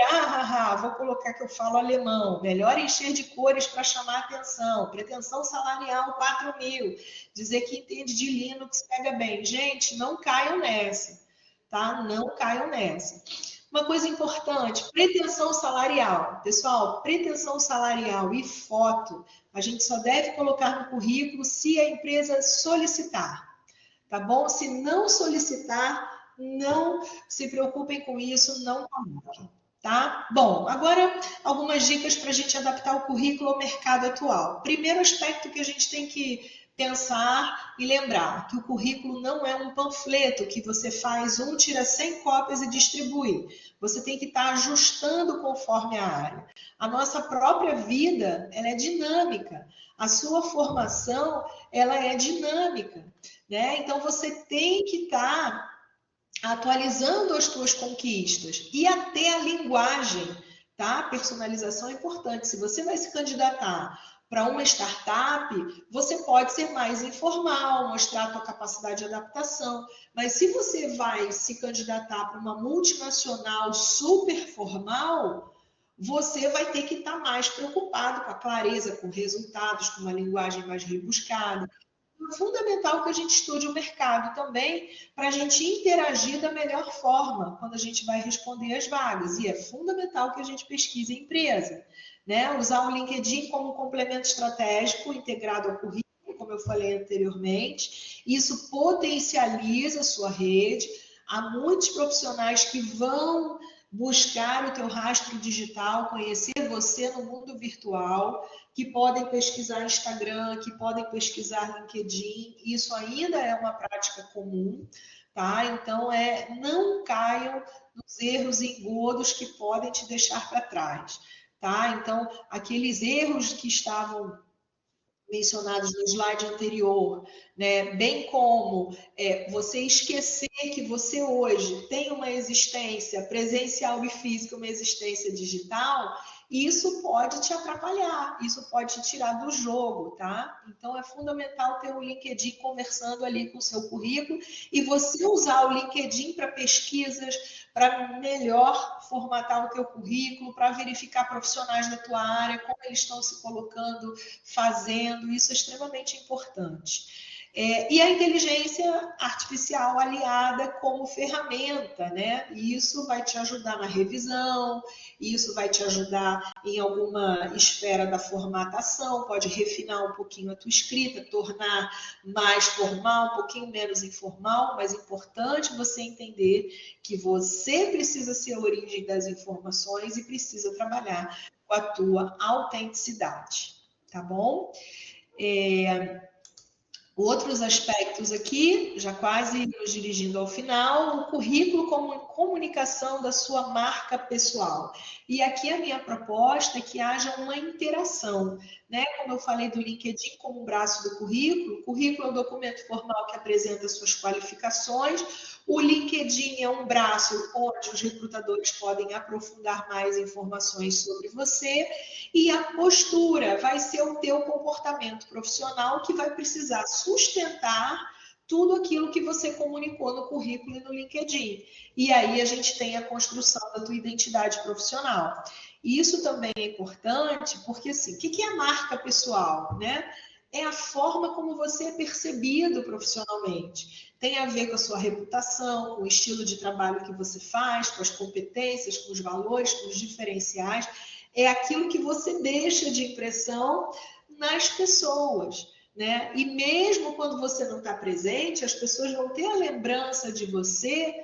vou colocar que eu falo alemão, melhor encher de cores para chamar atenção, pretensão salarial 4.000, dizer que entende de Linux, pega bem. Gente, não caiam nessa, tá? Não caiam nessa. Uma coisa importante, pretensão salarial. Pessoal, pretensão salarial e foto, a gente só deve colocar no currículo se a empresa solicitar, tá bom? Se não solicitar, não se preocupem com isso, não coloquem, tá? Bom, agora algumas dicas para a gente adaptar o currículo ao mercado atual. Primeiro aspecto que a gente tem que pensar e lembrar que o currículo não é um panfleto que você faz tira 100 cópias e distribui. Você tem que estar ajustando conforme a área. A nossa própria vida, ela é dinâmica. A sua formação, ela é dinâmica, né? Então você tem que estar atualizando as suas conquistas e até a linguagem, tá? Personalização é importante. Se você vai se candidatar para uma startup, você pode ser mais informal, mostrar a tua capacidade de adaptação. Mas se você vai se candidatar para uma multinacional super formal, você vai ter que estar mais preocupado com a clareza, com resultados, com uma linguagem mais rebuscada. É fundamental que a gente estude o mercado também para a gente interagir da melhor forma quando a gente vai responder as vagas. E é fundamental que a gente pesquise a empresa, né? Usar o LinkedIn como complemento estratégico integrado ao currículo, como eu falei anteriormente. Isso potencializa a sua rede. Há muitos profissionais que vão buscar o teu rastro digital, conhecer você no mundo virtual, que podem pesquisar Instagram, que podem pesquisar LinkedIn. Isso ainda é uma prática comum, tá? Então, não caiam nos erros e engodos que podem te deixar para trás, tá? Então, aqueles erros que estavam mencionados no slide anterior, né? Bem como você esquecer que você hoje tem uma existência presencial e física, uma existência digital, isso pode te atrapalhar, isso pode te tirar do jogo, tá? Então é fundamental ter o LinkedIn conversando ali com o seu currículo e você usar o LinkedIn para pesquisas, para melhor formatar o teu currículo, para verificar profissionais da tua área, como eles estão se colocando, fazendo, isso é extremamente importante. E a inteligência artificial aliada como ferramenta, né? E isso vai te ajudar na revisão, isso vai te ajudar em alguma esfera da formatação, pode refinar um pouquinho a tua escrita, tornar mais formal, um pouquinho menos informal, mas é importante você entender que você precisa ser a origem das informações e precisa trabalhar com a tua autenticidade, tá bom? Outros aspectos aqui, já quase nos dirigindo ao final, o currículo como comunicação da sua marca pessoal. E aqui a minha proposta é que haja uma interação, né? Como eu falei do LinkedIn como braço do currículo, o currículo é um documento formal que apresenta suas qualificações, o LinkedIn é um braço onde os recrutadores podem aprofundar mais informações sobre você e a postura vai ser o teu comportamento profissional que vai precisar sustentar tudo aquilo que você comunicou no currículo e no LinkedIn. E aí a gente tem a construção da tua identidade profissional. E isso também é importante porque, assim, o que é a marca pessoal, né? É a forma como você é percebido profissionalmente. Tem a ver com a sua reputação, com o estilo de trabalho que você faz, com as competências, com os valores, com os diferenciais. É aquilo que você deixa de impressão nas pessoas, né? E mesmo quando você não está presente, as pessoas vão ter a lembrança de você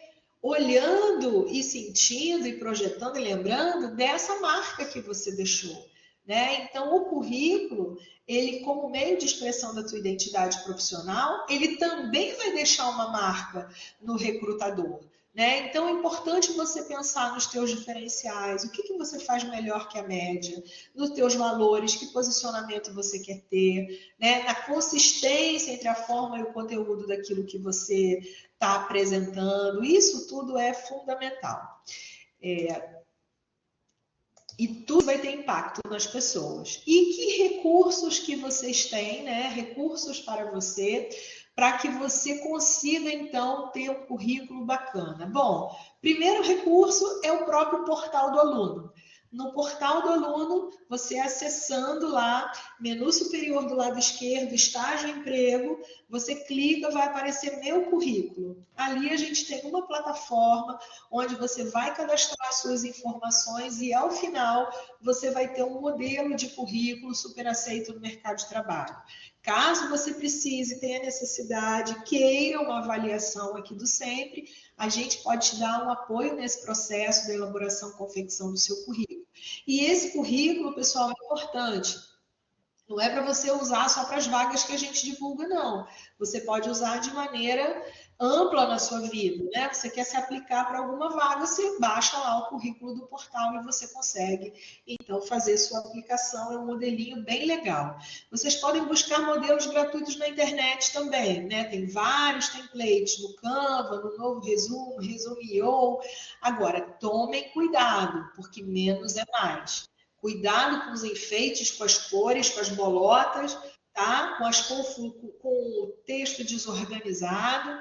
olhando e sentindo e projetando e lembrando dessa marca que você deixou, né? Então, o currículo, ele como meio de expressão da tua identidade profissional, ele também vai deixar uma marca no recrutador, né? Então, é importante você pensar nos teus diferenciais, o que você faz melhor que a média, nos teus valores, que posicionamento você quer ter, né? Na consistência entre a forma e o conteúdo daquilo que você está apresentando, isso tudo é fundamental. E tudo vai ter impacto nas pessoas. E que recursos que vocês têm, né? Recursos para você, para que você consiga, então, ter um currículo bacana. Bom, primeiro recurso é o próprio portal do aluno. No portal do aluno, você acessando lá, menu superior do lado esquerdo, estágio emprego, você clica, vai aparecer meu currículo. Ali a gente tem uma plataforma onde você vai cadastrar suas informações e ao final você vai ter um modelo de currículo super aceito no mercado de trabalho. Caso você precise, tenha necessidade, queira uma avaliação aqui do Sempre, a gente pode te dar um apoio nesse processo da elaboração e confecção do seu currículo. E esse currículo, pessoal, é importante. Não é para você usar só para as vagas que a gente divulga, não. Você pode usar de maneira ampla na sua vida, né? Você quer se aplicar para alguma vaga, você baixa lá o currículo do portal e você consegue, então, fazer sua aplicação. É um modelinho bem legal. Vocês podem buscar modelos gratuitos na internet também, né? Tem vários templates no Canva, no Novo Resumo, Resume.io. Agora, tomem cuidado, porque menos é mais. Cuidado com os enfeites, com as cores, com as bolotas, tá? Com o texto desorganizado.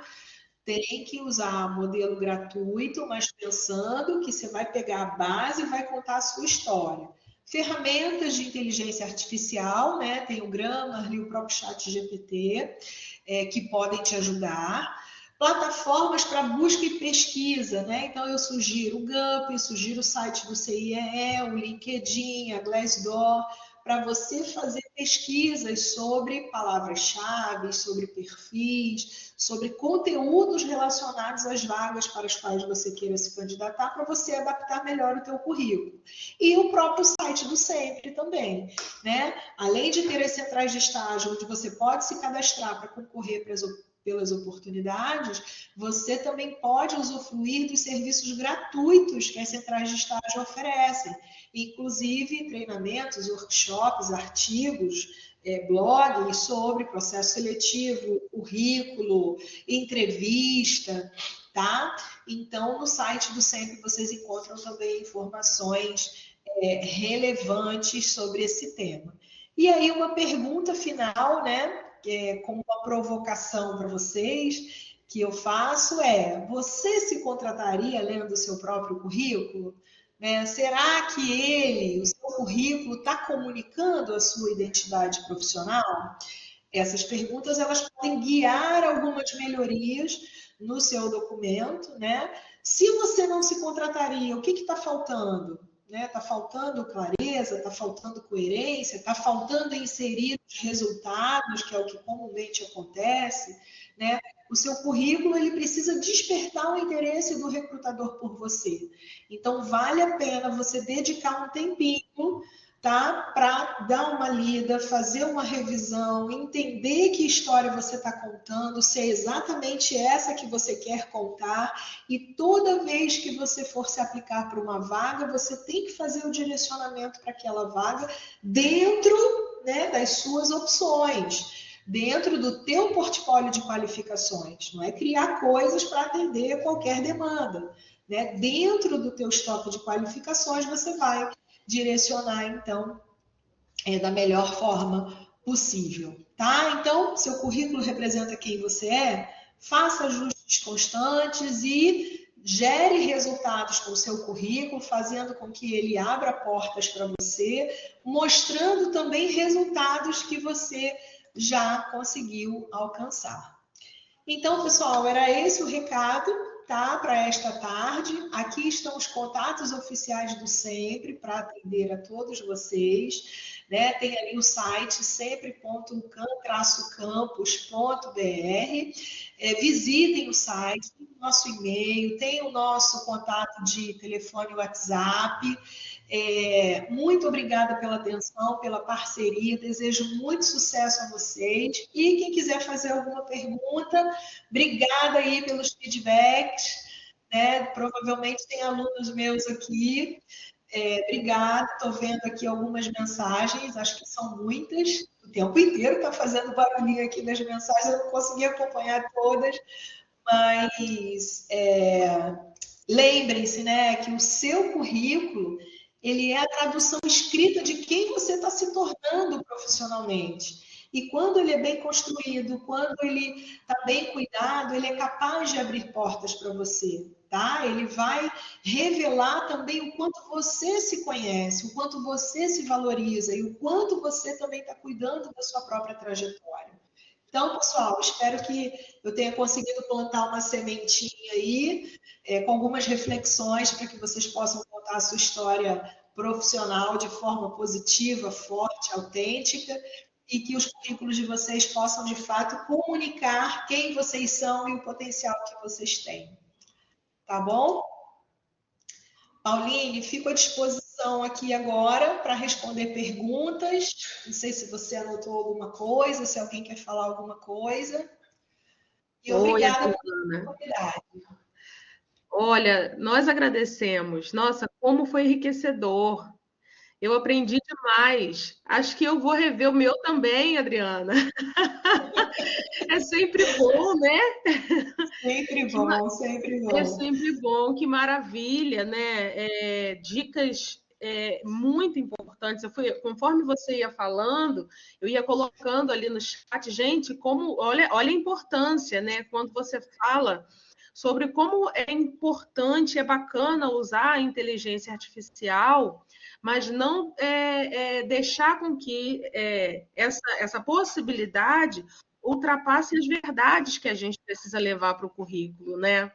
Tem que usar modelo gratuito, mas pensando que você vai pegar a base e vai contar a sua história. Ferramentas de inteligência artificial, né? Tem o Grammarly, o próprio ChatGPT, que podem te ajudar. Plataformas para busca e pesquisa, né? Então eu sugiro o Gump, sugiro o site do CIEE, o LinkedIn, a Glassdoor, para você fazer pesquisas sobre palavras-chave, sobre perfis, sobre conteúdos relacionados às vagas para as quais você queira se candidatar, para você adaptar melhor o teu currículo. E o próprio site do Sempre também, né? Além de ter as centrais de estágio, onde você pode se cadastrar para concorrer pelas oportunidades, você também pode usufruir dos serviços gratuitos que as centrais de estágio oferecem, inclusive treinamentos, workshops, artigos, blogs sobre processo seletivo, currículo, entrevista, tá? Então, no site do Sempre vocês encontram também informações relevantes sobre esse tema. E aí, uma pergunta final, né? Como uma provocação para vocês, que eu faço você se contrataria lendo o seu próprio currículo? Né? Será que o seu currículo, está comunicando a sua identidade profissional? Essas perguntas, elas podem guiar algumas melhorias no seu documento, né? Se você não se contrataria, o que está faltando? Está faltando clareza, está faltando coerência, está faltando inserir os resultados, que é o que comumente acontece, né? O seu currículo, ele precisa despertar o interesse do recrutador por você. Então, vale a pena você dedicar um tempinho, tá? Para dar uma lida, fazer uma revisão, entender que história você está contando, se é exatamente essa que você quer contar, e toda vez que você for se aplicar para uma vaga, você tem que fazer o direcionamento para aquela vaga dentro, né, das suas opções, dentro do teu portfólio de qualificações. Não é criar coisas para atender qualquer demanda, né? Dentro do teu estoque de qualificações, você vai direcionar, então, da melhor forma possível, tá? Então, seu currículo representa quem você é, faça ajustes constantes e gere resultados com o seu currículo, fazendo com que ele abra portas para você, mostrando também resultados que você já conseguiu alcançar. Então, pessoal, era esse o recado, tá, para esta tarde. Aqui estão os contatos oficiais do Sempre para atender a todos vocês, né? Tem ali o site sempre.ucam-campus.br. Visitem o site, nosso e-mail, tem o nosso contato de telefone e WhatsApp. Muito obrigada pela atenção, pela parceria, desejo muito sucesso a vocês. E quem quiser fazer alguma pergunta, obrigada aí pelos feedbacks, né? Provavelmente tem alunos meus aqui. Obrigada, estou vendo aqui algumas mensagens, acho que são muitas, o tempo inteiro está fazendo barulhinho aqui nas mensagens, eu não consegui acompanhar todas, mas lembrem-se, né, que o seu currículo, ele é a tradução escrita de quem você está se tornando profissionalmente. E quando ele é bem construído, quando ele está bem cuidado, ele é capaz de abrir portas para você, tá? Ele vai revelar também o quanto você se conhece, o quanto você se valoriza e o quanto você também está cuidando da sua própria trajetória. Então, pessoal, espero que eu tenha conseguido plantar uma sementinha aí, com algumas reflexões para que vocês possam contar a sua história profissional de forma positiva, forte, autêntica, e que os currículos de vocês possam, de fato, comunicar quem vocês são e o potencial que vocês têm. Tá bom? Pauline, fico à disposição aqui agora para responder perguntas. Não sei se você anotou alguma coisa, se alguém quer falar alguma coisa. E obrigada pela oportunidade. Olha, nós agradecemos. Nossa, como foi enriquecedor. Eu aprendi demais. Acho que eu vou rever o meu também, Adriana. É sempre bom, né? Sempre bom, sempre bom. É sempre bom, que maravilha, né? Dicas muito importantes. Conforme você ia falando, eu ia colocando ali no chat, gente, olha a importância, né? Quando você fala sobre como é importante, é bacana usar a inteligência artificial, mas não deixar com que essa possibilidade ultrapasse as verdades que a gente precisa levar para o currículo, né?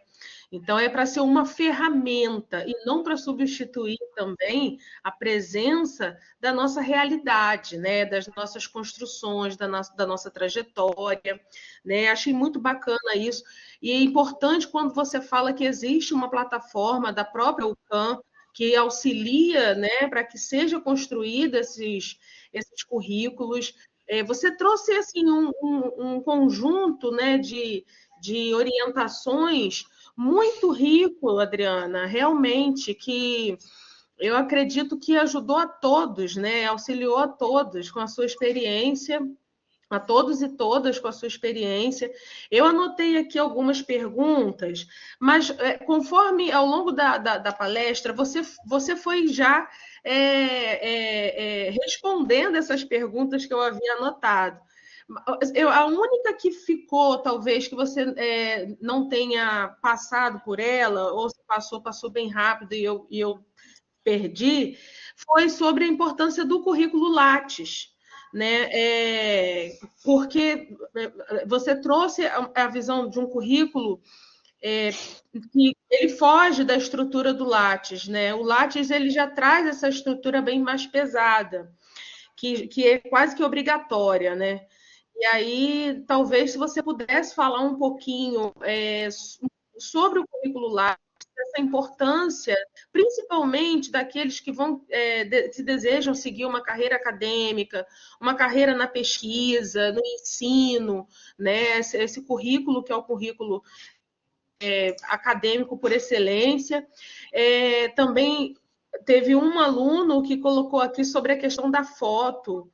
Então, é para ser uma ferramenta e não para substituir também a presença da nossa realidade, né? Das nossas construções, da nossa trajetória. Né? Achei muito bacana isso. E é importante quando você fala que existe uma plataforma da própria UCAM que auxilia, né, para que seja construída esses currículos. Você trouxe assim, um conjunto, né, de orientações muito rico, Adriana, realmente, que eu acredito que ajudou a todos, né? Auxiliou a todos com a sua experiência, a todos e todas com a sua experiência. Eu anotei aqui algumas perguntas, mas conforme ao longo da palestra, você foi já respondendo essas perguntas que eu havia anotado. A única que ficou, talvez, que você não tenha passado por ela, ou se passou bem rápido e eu perdi, foi sobre a importância do currículo Lattes, né? Porque você trouxe a visão de um currículo que ele foge da estrutura do Lattes, né? O Lattes ele já traz essa estrutura bem mais pesada, que é quase que obrigatória, né? E aí, talvez, se você pudesse falar um pouquinho sobre o currículo Lattes, essa importância, principalmente daqueles que que desejam seguir uma carreira acadêmica, uma carreira na pesquisa, no ensino, né? Esse currículo que é o currículo acadêmico por excelência. Também teve um aluno que colocou aqui sobre a questão da foto.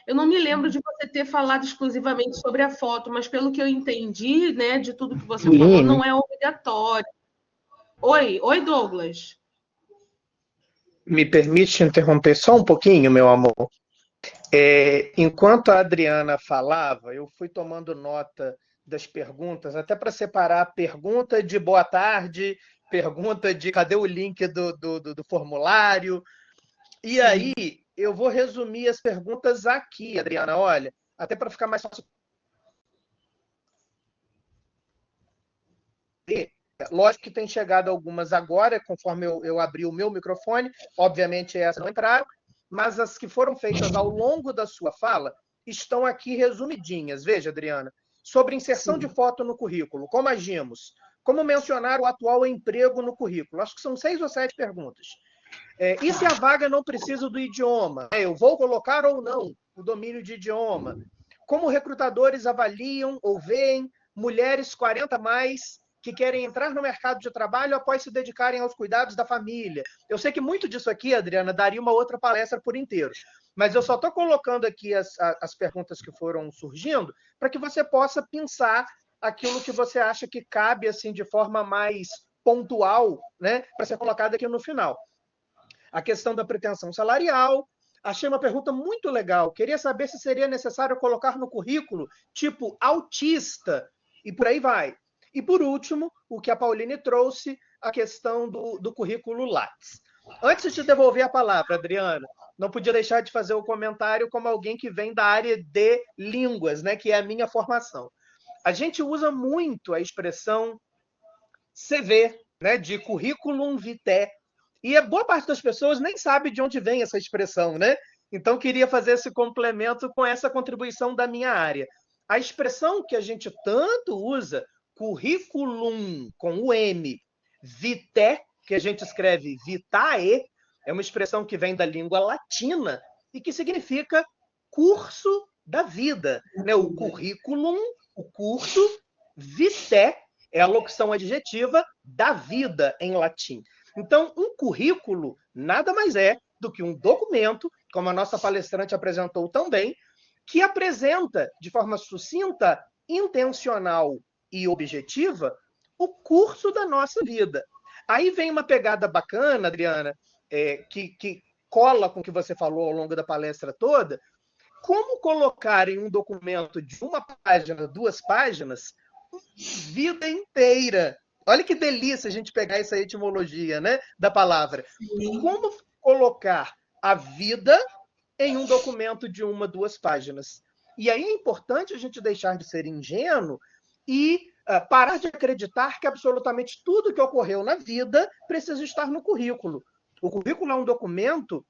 Eu não me lembro de você ter falado exclusivamente sobre a foto, mas pelo que eu entendi, né, de tudo que você falou, não é obrigatório. Oi, Douglas. Me permite interromper só um pouquinho, meu amor? Enquanto a Adriana falava, eu fui tomando nota das perguntas, até para separar a pergunta de boa tarde, pergunta de cadê o link do formulário. E Sim. Aí, eu vou resumir as perguntas aqui, Adriana, olha, até para ficar mais fácil. Lógico que tem chegado algumas agora, conforme eu abri o meu microfone, obviamente essas não entraram, mas as que foram feitas ao longo da sua fala estão aqui resumidinhas. Veja, Adriana, sobre inserção Sim. de foto no currículo, como agimos? Como mencionar o atual emprego no currículo? Acho que são 6 ou 7 perguntas. E se a vaga não precisa do idioma? Eu vou colocar ou não o domínio de idioma? Como recrutadores avaliam ou veem mulheres 40 mais que querem entrar no mercado de trabalho após se dedicarem aos cuidados da família? Eu sei que muito disso aqui, Adriana, daria uma outra palestra por inteiro, mas eu só estou colocando aqui as perguntas que foram surgindo para que você possa pensar aquilo que você acha que cabe assim de forma mais pontual, né, para ser colocado aqui no final. A questão da pretensão salarial, achei uma pergunta muito legal. Queria saber se seria necessário colocar no currículo, tipo, autista, e por aí vai. E, por último, o que a Pauline trouxe, a questão do currículo Lattes. Antes de devolver a palavra, Adriana, não podia deixar de fazer o comentário como alguém que vem da área de línguas, né, que é a minha formação. A gente usa muito a expressão CV, né, de curriculum vitae, e a boa parte das pessoas nem sabe de onde vem essa expressão, né? Então, queria fazer esse complemento com essa contribuição da minha área. A expressão que a gente tanto usa, curriculum, com o M, vitae, que a gente escreve vitae, é uma expressão que vem da língua latina e que significa curso da vida, né? O curriculum, o curso, vitae, é a locução adjetiva da vida em latim. Então, um currículo nada mais é do que um documento, como a nossa palestrante apresentou também, que apresenta de forma sucinta, intencional e objetiva o curso da nossa vida. Aí vem uma pegada bacana, Adriana, que cola com o que você falou ao longo da palestra toda. Como colocar em um documento de uma página, 2 páginas, vida inteira? Olha que delícia a gente pegar essa etimologia, né, da palavra. Sim. Como colocar a vida em um documento de 1, 2 páginas? E aí é importante a gente deixar de ser ingênuo e parar de acreditar que absolutamente tudo que ocorreu na vida precisa estar no currículo. O currículo é um documento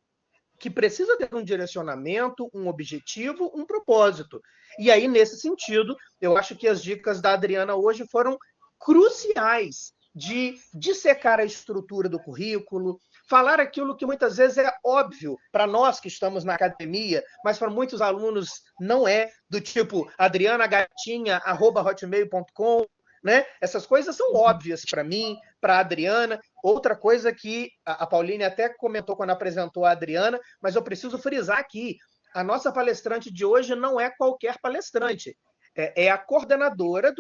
que precisa ter um direcionamento, um objetivo, um propósito. E aí, nesse sentido, eu acho que as dicas da Adriana hoje foram cruciais de dissecar a estrutura do currículo, falar aquilo que muitas vezes é óbvio para nós que estamos na academia, mas para muitos alunos não é, do tipo adrianagatinha@hotmail.com, né? Essas coisas são óbvias para mim, para a Adriana. Outra coisa que a Pauline até comentou quando apresentou a Adriana, mas eu preciso frisar aqui, a nossa palestrante de hoje não é qualquer palestrante, é a coordenadora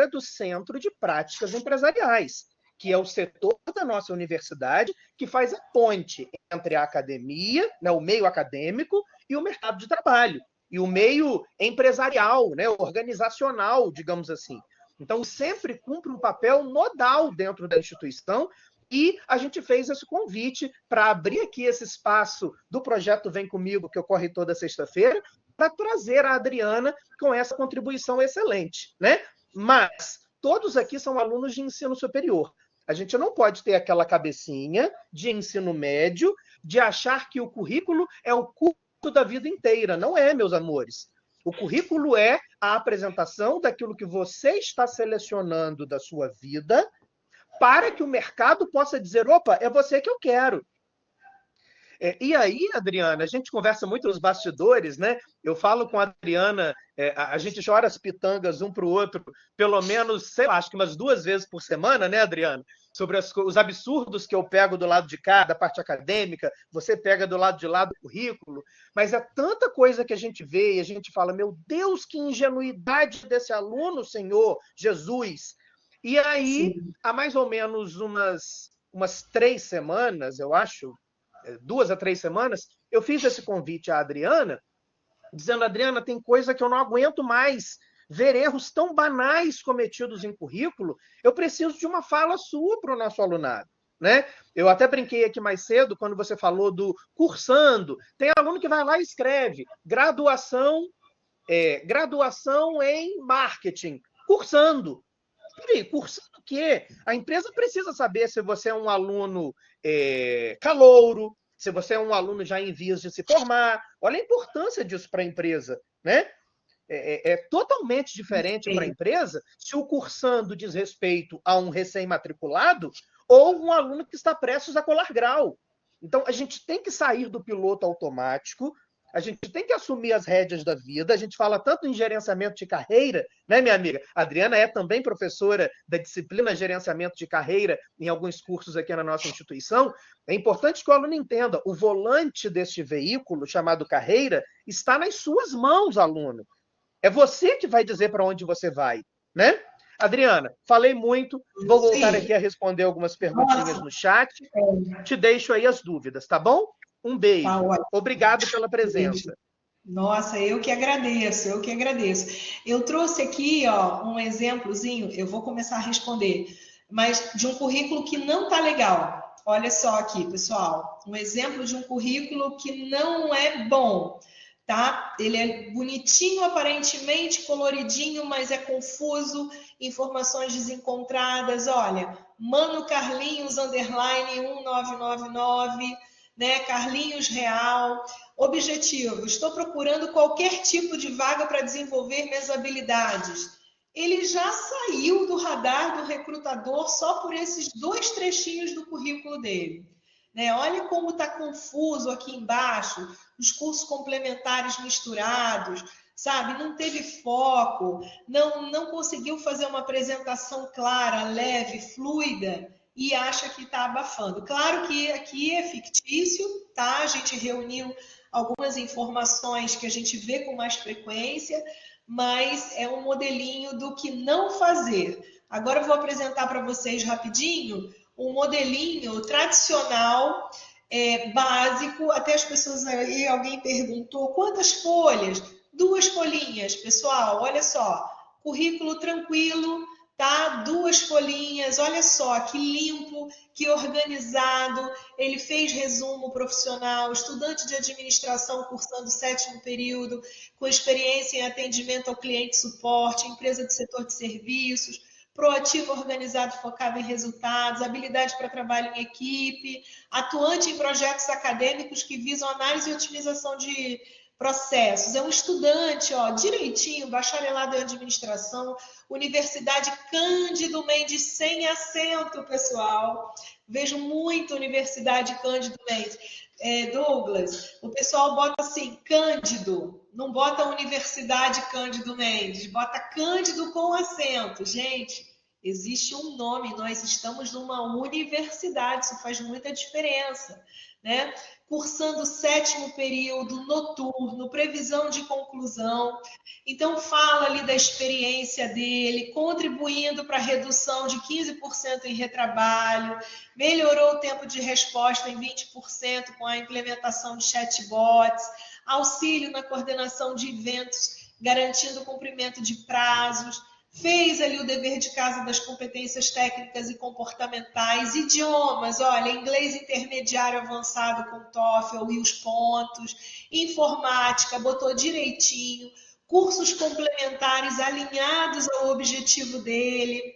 do Centro de Práticas Empresariais, que é o setor da nossa universidade que faz a ponte entre a academia, né, o meio acadêmico, e o mercado de trabalho, e o meio empresarial, né, organizacional, digamos assim. Então, sempre cumpre um papel nodal dentro da instituição, e a gente fez esse convite para abrir aqui esse espaço do projeto Vem Comigo, que ocorre toda sexta-feira, para trazer a Adriana com essa contribuição excelente, né? Mas todos aqui são alunos de ensino superior. A gente não pode ter aquela cabecinha de ensino médio de achar que o currículo é o curso da vida inteira. Não é, meus amores. O currículo é a apresentação daquilo que você está selecionando da sua vida para que o mercado possa dizer, opa, é você que eu quero. E aí, Adriana, a gente conversa muito nos bastidores, né? Eu falo com a Adriana, a gente chora as pitangas um para o outro, pelo menos, sei lá, acho que umas 2 vezes por semana, né, Adriana? Sobre os absurdos que eu pego do lado de cá, da parte acadêmica, você pega do lado de lá do currículo, mas é tanta coisa que a gente vê e a gente fala, meu Deus, que ingenuidade desse aluno, Senhor Jesus! E aí, sim, há mais ou menos umas 3 semanas, eu acho, 2 a 3 semanas, eu fiz esse convite à Adriana, dizendo, Adriana, tem coisa que eu não aguento mais ver erros tão banais cometidos em currículo, eu preciso de uma fala sua para o nosso alunado. Né? Eu até brinquei aqui mais cedo, quando você falou do cursando, tem aluno que vai lá e escreve graduação em marketing, cursando. Peraí, cursando o quê? A empresa precisa saber se você é um aluno calouro, se você é um aluno já em vias de se formar. Olha a importância disso para a empresa, né? É totalmente diferente para a empresa se o cursando diz respeito a um recém-matriculado ou um aluno que está prestes a colar grau. Então, a gente tem que sair do piloto automático, a gente tem que assumir as rédeas da vida. A gente fala tanto em gerenciamento de carreira, né, minha amiga? A Adriana é também professora da disciplina gerenciamento de carreira em alguns cursos aqui na nossa instituição. É importante que o aluno entenda, o volante deste veículo, chamado carreira, está nas suas mãos, aluno. É você que vai dizer para onde você vai, né? Adriana, falei muito, vou voltar aqui a responder algumas perguntinhas no chat. Te deixo aí as dúvidas, tá bom? Um beijo. Tá ótimo. Obrigado pela presença. Nossa, eu que agradeço, eu que agradeço. Eu trouxe aqui, ó, um exemplozinho, eu vou começar a responder, mas de um currículo que não tá legal. Olha só aqui, pessoal, um exemplo de um currículo que não é bom, tá? Ele é bonitinho aparentemente, coloridinho, mas é confuso, informações desencontradas. Olha, Mano Carlinhos underline 1999, né? Carlinhos Real. Objetivo: estou procurando qualquer tipo de vaga para desenvolver minhas habilidades. Ele já saiu do radar do recrutador só por esses 2 trechinhos do currículo dele. Né? Olha como está confuso aqui embaixo, os cursos complementares misturados, sabe? Não teve foco, não conseguiu fazer uma apresentação clara, leve, fluida e acha que está abafando. Claro que aqui é fictício, tá? A gente reuniu algumas informações que a gente vê com mais frequência, mas é um modelinho do que não fazer. Agora eu vou apresentar para vocês rapidinho um modelinho tradicional, básico. Até as pessoas aí, alguém perguntou quantas folhas? 2 folhinhas, pessoal, olha só, currículo tranquilo, tá? 2 folhinhas, olha só, que limpo, que organizado. Ele fez resumo profissional, estudante de administração cursando 7º período, com experiência em atendimento ao cliente e suporte, empresa do setor de serviços, proativo, organizado, focado em resultados, habilidade para trabalho em equipe, atuante em projetos acadêmicos que visam análise e otimização de processos. É um estudante, ó, direitinho, bacharelado em administração, Universidade Cândido Mendes, sem acento, pessoal. Vejo muito Universidade Cândido Mendes. Douglas, o pessoal bota assim, Cândido, não bota Universidade Cândido Mendes, bota Cândido com acento. Gente, existe um nome, nós estamos numa universidade, isso faz muita diferença, né? Cursando 7º período, noturno, previsão de conclusão. Então, fala ali da experiência dele, contribuindo para a redução de 15% em retrabalho, melhorou o tempo de resposta em 20% com a implementação de chatbots, auxílio na coordenação de eventos, garantindo o cumprimento de prazos, fez ali o dever de casa das competências técnicas e comportamentais, idiomas, olha, inglês intermediário avançado com TOEFL e os pontos, informática, botou direitinho, cursos complementares alinhados ao objetivo dele,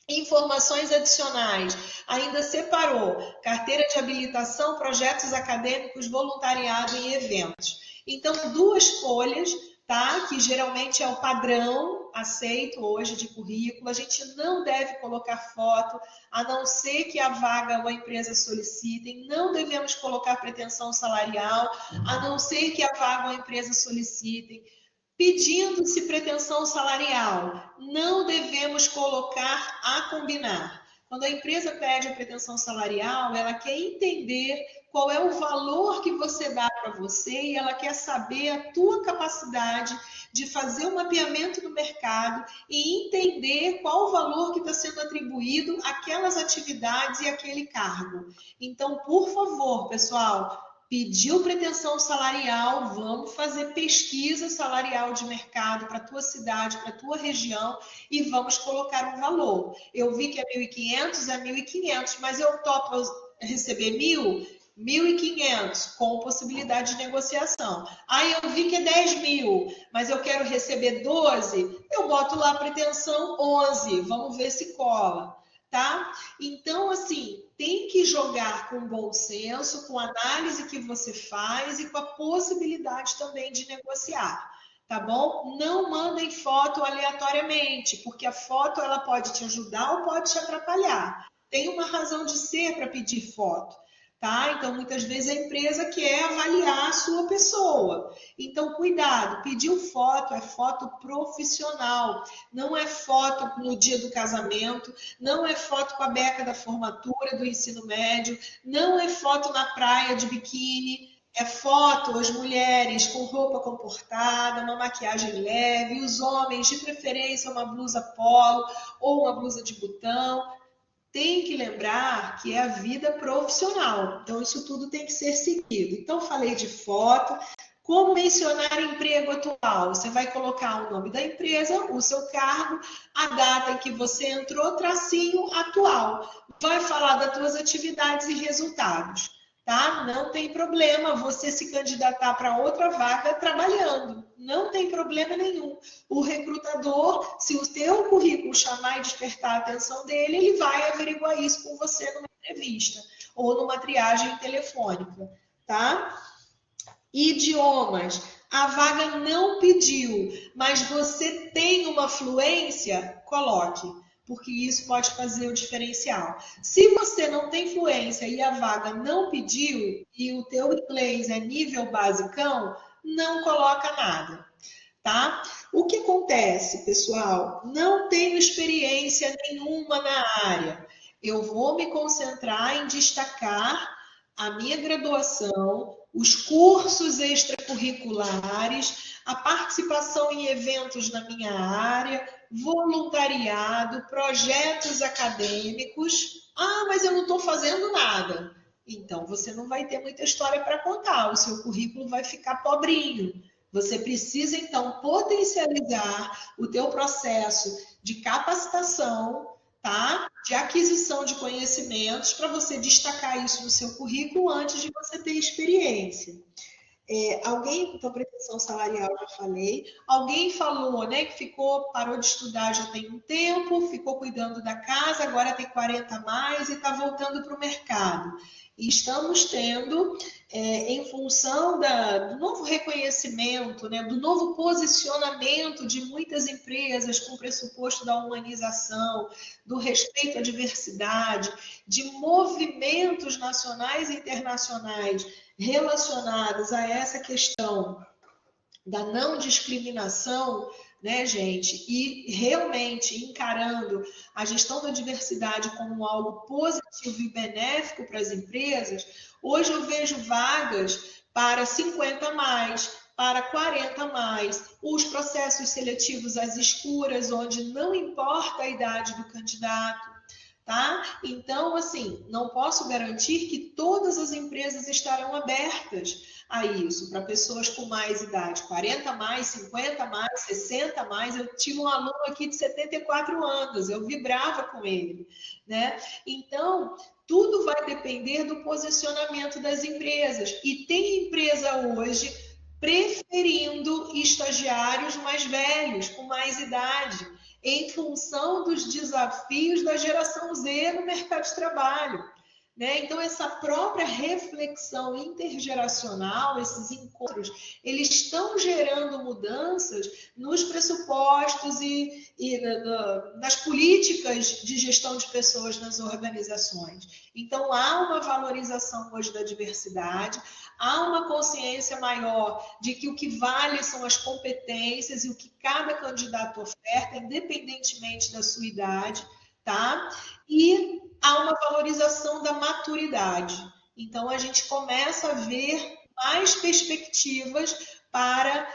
informações adicionais, ainda separou carteira de habilitação, projetos acadêmicos, voluntariado e eventos. Então, 2 folhas, tá? Que geralmente é o padrão aceito hoje de currículo. A gente não deve colocar foto, a não ser que a vaga ou a empresa solicitem. Não devemos colocar pretensão salarial, a não ser que a vaga ou a empresa solicitem. Pedindo-se pretensão salarial, não devemos colocar a combinar. Quando a empresa pede a pretensão salarial, ela quer entender qual é o valor que você dá para você e ela quer saber a tua capacidade de fazer um mapeamento do mercado e entender qual o valor que está sendo atribuído àquelas atividades e àquele cargo. Então, por favor, pessoal, pediu pretensão salarial, vamos fazer pesquisa salarial de mercado para a tua cidade, para a tua região e vamos colocar um valor. Eu vi que é 1.500, é 1.500, mas eu topo receber 1.500 com possibilidade de negociação. Aí eu vi que é 10.000, mas eu quero receber 12, eu boto lá a pretensão 11, vamos ver se cola. Tá? Então, assim, tem que jogar com bom senso, com a análise que você faz e com a possibilidade também de negociar, tá bom? Não mandem foto aleatoriamente, porque a foto ela pode te ajudar ou pode te atrapalhar. Tem uma razão de ser para pedir foto. Tá? Então, muitas vezes a empresa quer avaliar a sua pessoa. Então, cuidado, pediu foto, é foto profissional. Não é foto no dia do casamento, não é foto com a beca da formatura do ensino médio, não é foto na praia de biquíni, é foto as mulheres com roupa comportada, uma maquiagem leve, os homens, de preferência, uma blusa polo ou uma blusa de botão. tem que lembrar que é a vida profissional. Então, isso tudo tem que ser seguido. Então, falei de foto. Como mencionar emprego atual? Você vai colocar o nome da empresa, o seu cargo, a data em que você entrou, tracinho atual. Vai falar das suas atividades e resultados, tá? Não tem problema você se candidatar para outra vaga trabalhando. Não tem problema nenhum. O recrutador, se o teu currículo chamar e despertar a atenção dele, ele vai averiguar isso com você numa entrevista ou numa triagem telefônica, tá? Idiomas. A vaga não pediu, mas você tem uma fluência? Coloque, porque isso pode fazer o diferencial. Se você não tem fluência e a vaga não pediu, e o teu inglês é nível basicão, não coloca nada, tá? O que acontece, pessoal? Não tenho experiência nenhuma na área. Eu vou me concentrar em destacar a minha graduação, os cursos extracurriculares, a participação em eventos na minha área, voluntariado, projetos acadêmicos. Ah, mas eu não estou fazendo nada. Então, você não vai ter muita história para contar, o seu currículo vai ficar pobrinho. Você precisa, então, potencializar o teu processo de capacitação, tá? De aquisição de conhecimentos para você destacar isso no seu currículo antes de você ter experiência. Alguém, então, pretensão salarial, já falei. Alguém falou, né, que parou de estudar já tem um tempo, ficou cuidando da casa, agora tem 40 a mais e está voltando para o mercado. E estamos tendo, em função do novo reconhecimento, né, do novo posicionamento de muitas empresas com o pressuposto da humanização, do respeito à diversidade, de movimentos nacionais e internacionais relacionados a essa questão da não discriminação, né, gente, e realmente encarando a gestão da diversidade como algo positivo e benéfico para as empresas, hoje eu vejo vagas para 50 a mais, para 40 a mais, os processos seletivos às escuras, onde não importa a idade do candidato, tá? Então, assim, não posso garantir que todas as empresas estarão abertas a isso, para pessoas com mais idade, 40 a mais, 50 a mais, 60 a mais. Eu tive um aluno aqui de 74 anos, eu vibrava com ele, né? Então, tudo vai depender do posicionamento das empresas. E tem empresa hoje preferindo estagiários mais velhos, com mais idade, em função dos desafios da geração Z no mercado de trabalho, né? Então, essa própria reflexão intergeracional, esses encontros, eles estão gerando mudanças nos pressupostos e nas políticas de gestão de pessoas nas organizações. Então, há uma valorização hoje da diversidade, há uma consciência maior de que o que vale são as competências e o que cada candidato oferta, independentemente da sua idade, tá? E há uma valorização da maturidade. Então, a gente começa a ver mais perspectivas para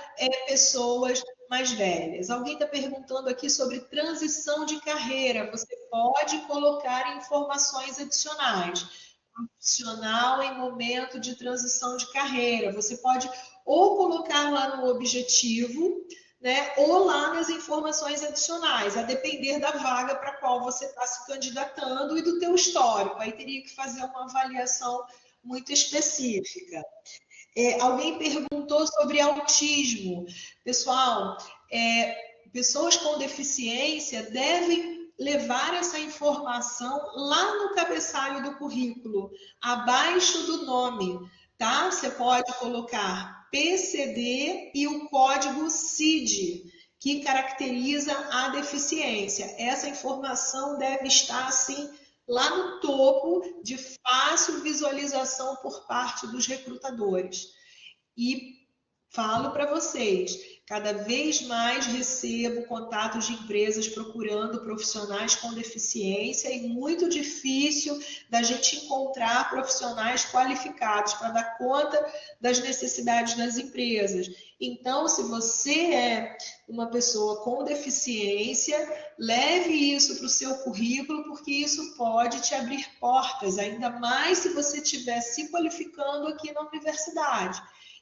pessoas mais velhas. Alguém está perguntando aqui sobre transição de carreira. Você pode colocar informações adicionais. Profissional em momento de transição de carreira. Você pode ou colocar lá no objetivo, né, ou lá nas informações adicionais, a depender da vaga para a qual você está se candidatando e do teu histórico. Aí teria que fazer uma avaliação muito específica. Alguém perguntou sobre autismo. Pessoal, pessoas com deficiência devem levar essa informação lá no cabeçalho do currículo, abaixo do nome, tá? Você pode colocar PCD e o código CID, que caracteriza a deficiência. Essa informação deve estar, assim, lá no topo, de fácil visualização por parte dos recrutadores. E falo para vocês, Cada vez mais recebo contatos de empresas procurando profissionais com deficiência e muito difícil da gente encontrar profissionais qualificados para dar conta das necessidades das empresas. Então, se você é uma pessoa com deficiência, leve isso para o seu currículo, porque isso pode te abrir portas, ainda mais se você estiver se qualificando aqui na universidade,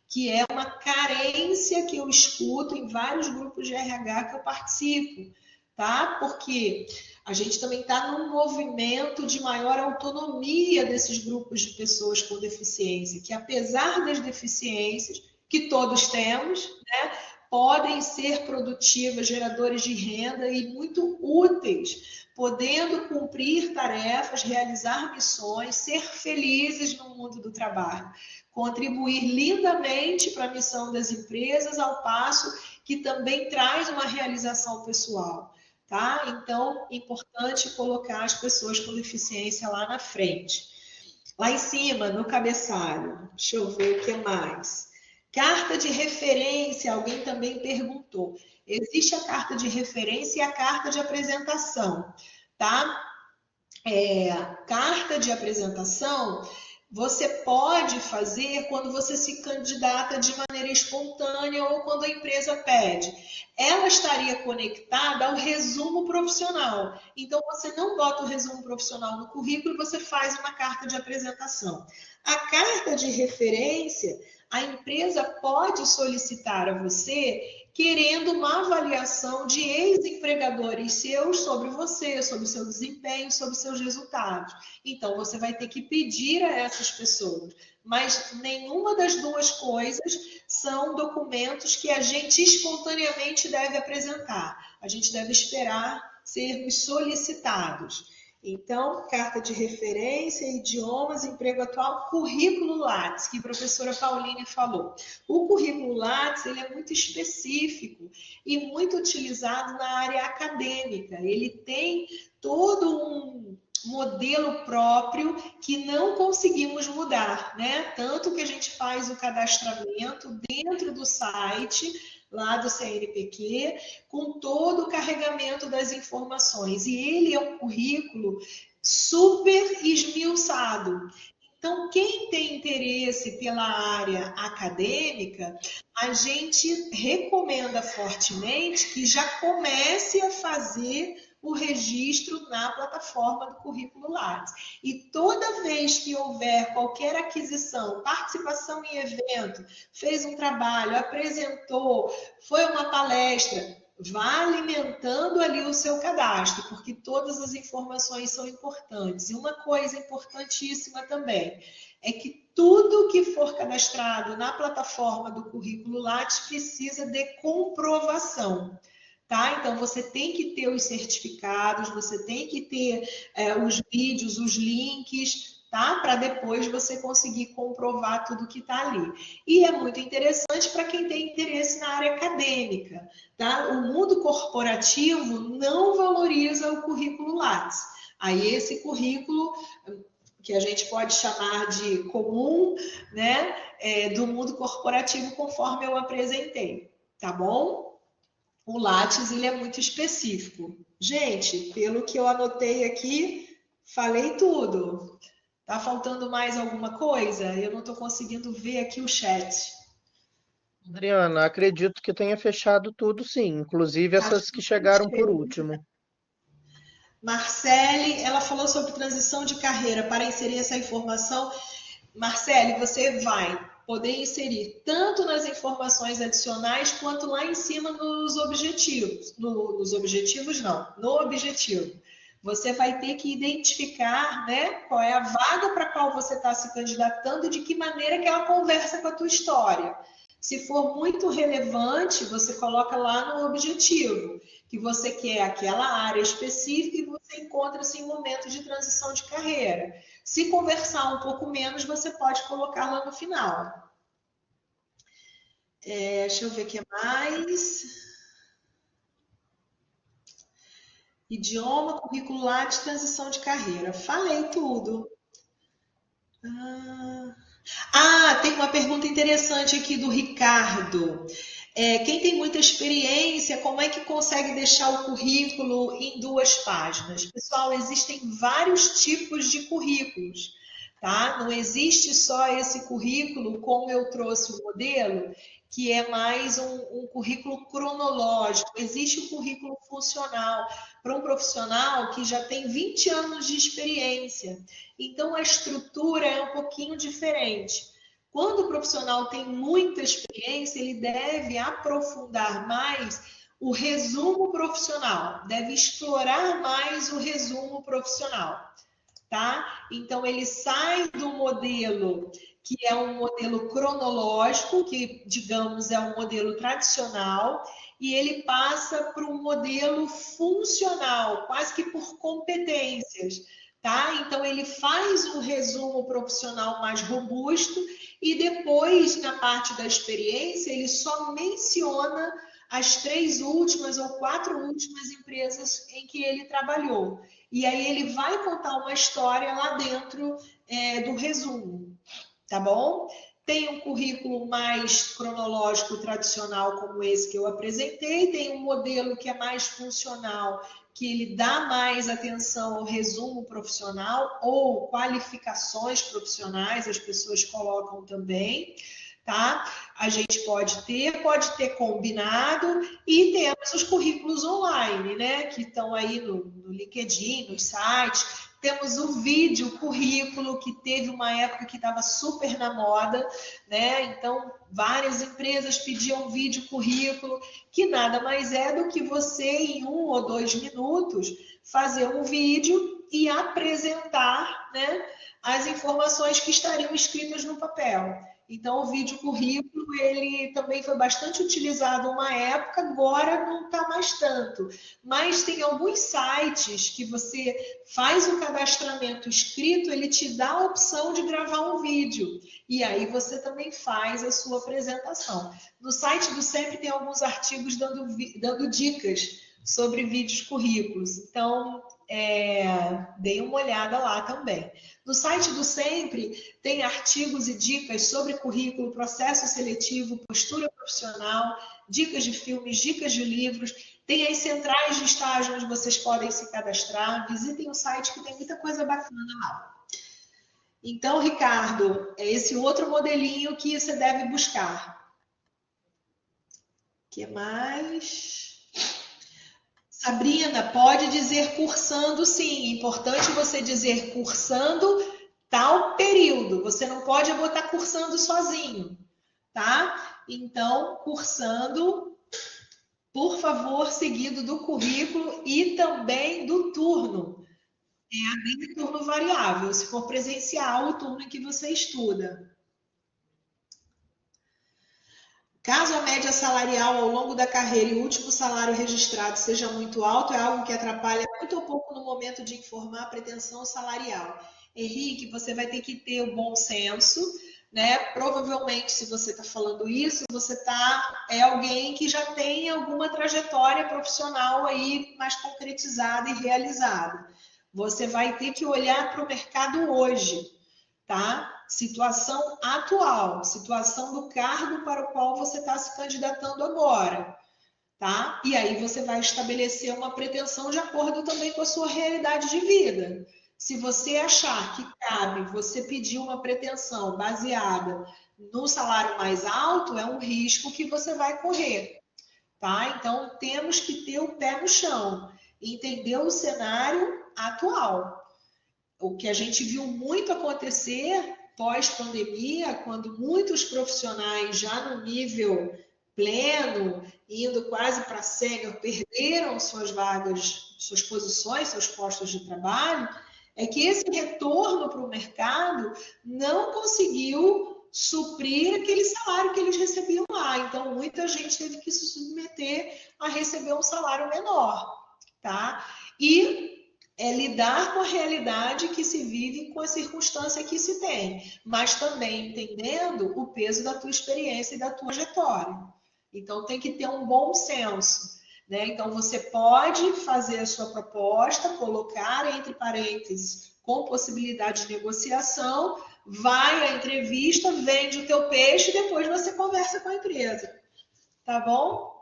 que é uma carência que eu escuto em vários grupos de RH que eu participo, tá? Porque a gente também está num movimento de maior autonomia desses grupos de pessoas com deficiência, que apesar das deficiências que todos temos, né, podem ser produtivas, geradores de renda e muito úteis, podendo cumprir tarefas, realizar missões, ser felizes no mundo do trabalho, contribuir lindamente para a missão das empresas, ao passo que também traz uma realização pessoal, tá? Então, importante colocar as pessoas com deficiência lá na frente. Lá em cima, no cabeçalho, deixa eu ver o que mais. Carta de referência, alguém também perguntou. Existe a carta de referência e a carta de apresentação, tá? Carta de apresentação você pode fazer quando você se candidata de maneira espontânea ou quando a empresa pede. Ela estaria conectada ao resumo profissional. Então, você não bota o resumo profissional no currículo e você faz uma carta de apresentação. A carta de referência, a empresa pode solicitar a você querendo uma avaliação de ex-empregadores seus sobre você, sobre o seu desempenho, sobre os seus resultados. Então, você vai ter que pedir a essas pessoas. Mas nenhuma das duas coisas são documentos que a gente espontaneamente deve apresentar. A gente deve esperar sermos solicitados. Então, carta de referência, idiomas, emprego atual, currículo Lattes, que a professora Pauline falou. O currículo Lattes, ele é muito específico e muito utilizado na área acadêmica. Ele tem todo um modelo próprio que não conseguimos mudar, né? Tanto que a gente faz o cadastramento dentro do site lá do CNPq, com todo o carregamento das informações. E ele é um currículo super esmiuçado. Então, quem tem interesse pela área acadêmica, a gente recomenda fortemente que já comece a fazer o registro na plataforma do Currículo Lattes. E toda vez que houver qualquer aquisição, participação em evento, fez um trabalho, apresentou, foi uma palestra, vá alimentando ali o seu cadastro, porque todas as informações são importantes. E uma coisa importantíssima também é que tudo que for cadastrado na plataforma do Currículo Lattes precisa de comprovação. Tá? Então, você tem que ter os certificados, você tem que ter os vídeos, os links, tá? Para depois você conseguir comprovar tudo que está ali. E é muito interessante para quem tem interesse na área acadêmica, tá? O mundo corporativo não valoriza o currículo Lattes. Aí esse currículo, que a gente pode chamar de comum, né? Do mundo corporativo, conforme eu apresentei, tá bom? O Lattes, ele é muito específico. Gente, pelo que eu anotei aqui, falei tudo. Tá faltando mais alguma coisa? Eu não estou conseguindo ver aqui o chat. Adriana, acredito que tenha fechado tudo, sim, inclusive essas que chegaram por último. Marcele, ela falou sobre transição de carreira. Para inserir essa informação, Marcele, você vai poder inserir tanto nas informações adicionais quanto lá em cima nos objetivos. Nos objetivos, não, no objetivo. Você vai ter que identificar, né, qual é a vaga para a qual você está se candidatando e de que maneira que ela conversa com a tua história. Se for muito relevante, você coloca lá no objetivo, que você quer aquela área específica e você encontra-se em momento de transição de carreira. Se conversar um pouco menos, você pode colocar lá no final. Deixa eu ver o que mais. Idioma, currículo Lattes, transição de carreira. Falei tudo. Tem uma pergunta interessante aqui do Ricardo. Quem tem muita experiência, como é que consegue deixar o currículo em 2 páginas? Pessoal, existem vários tipos de currículos, tá? Não existe só esse currículo, como eu trouxe o modelo, que é mais um currículo cronológico. Existe o currículo funcional, para um profissional que já tem 20 anos de experiência. Então, a estrutura é um pouquinho diferente. Quando o profissional tem muita experiência, ele deve aprofundar mais o resumo profissional, deve explorar mais o resumo profissional, tá? Então, ele sai do modelo que é um modelo cronológico, que, digamos, é um modelo tradicional, e ele passa para um modelo funcional, quase que por competências, tá? Então, ele faz um resumo profissional mais robusto e depois, na parte da experiência, ele só menciona as 3 últimas ou 4 últimas empresas em que ele trabalhou. E aí ele vai contar uma história lá dentro do resumo, tá bom? Tem um currículo mais cronológico tradicional, como esse que eu apresentei, tem um modelo que é mais funcional, que ele dá mais atenção ao resumo profissional ou qualificações profissionais, as pessoas colocam também, tá? A gente pode ter combinado, e temos os currículos online, né? Que estão aí no LinkedIn, nos sites. Temos o vídeo currículo, que teve uma época que estava super na moda, né? Então, várias empresas pediam vídeo currículo, que nada mais é do que você, em 1 ou 2 minutos, fazer um vídeo e apresentar, né, as informações que estariam escritas no papel. Então, o vídeo currículo, ele também foi bastante utilizado uma época, agora não está mais tanto. Mas tem alguns sites que você faz o cadastramento escrito, ele te dá a opção de gravar um vídeo. E aí você também faz a sua apresentação. No site do Sempre tem alguns artigos dando dicas sobre vídeos currículos. Então, dei uma olhada lá também. No site do Sempre tem artigos e dicas sobre currículo, processo seletivo, postura profissional, dicas de filmes, dicas de livros. Tem as centrais de estágio onde vocês podem se cadastrar. Visitem o site que tem muita coisa bacana lá. Então, Ricardo, é esse outro modelinho que você deve buscar. O que mais? Sabrina, pode dizer cursando, sim. É importante você dizer cursando tal período. Você não pode botar cursando sozinho, tá? Então, cursando, por favor, seguido do currículo e também do turno. Além do turno variável, se for presencial, o turno em que você estuda. Caso a média salarial ao longo da carreira e o último salário registrado seja muito alto, é algo que atrapalha muito ou pouco no momento de informar a pretensão salarial. Henrique, você vai ter que ter o bom senso, né? Provavelmente, se você está falando isso, você é alguém que já tem alguma trajetória profissional aí mais concretizada e realizada. Você vai ter que olhar para o mercado hoje, tá? Situação atual, situação do cargo para o qual você está se candidatando agora, tá? E aí você vai estabelecer uma pretensão de acordo também com a sua realidade de vida. Se você achar que cabe você pedir uma pretensão baseada no salário mais alto, é um risco que você vai correr, tá? Então, temos que ter o pé no chão, entender o cenário atual. O que a gente viu muito acontecer pós-pandemia, quando muitos profissionais já no nível pleno, indo quase para sênior, perderam suas vagas, suas posições, seus postos de trabalho, é que esse retorno para o mercado não conseguiu suprir aquele salário que eles recebiam lá. Então, muita gente teve que se submeter a receber um salário menor, tá? E lidar com a realidade que se vive, com a circunstância que se tem, mas também entendendo o peso da tua experiência e da tua trajetória. Então, tem que ter um bom senso, né? Então, você pode fazer a sua proposta, colocar entre parênteses com possibilidade de negociação, vai à entrevista, vende o teu peixe e depois você conversa com a empresa, Tá bom?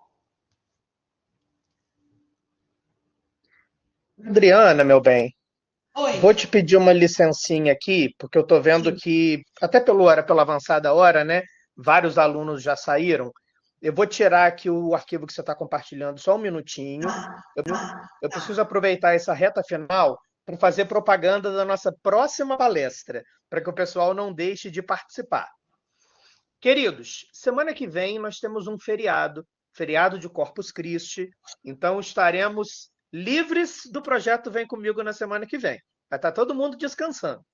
Adriana, meu bem, Oi. vou te pedir uma licencinha aqui, porque eu estou vendo Sim. que, até pela avançada hora, né? Vários alunos já saíram. Eu vou tirar aqui o arquivo que você está compartilhando só um minutinho. Eu preciso aproveitar essa reta final para fazer propaganda da nossa próxima palestra, para que o pessoal não deixe de participar. Queridos, semana que vem nós temos um feriado de Corpus Christi, então estaremos livres do projeto Vem Comigo na semana que vem. Vai estar todo mundo descansando.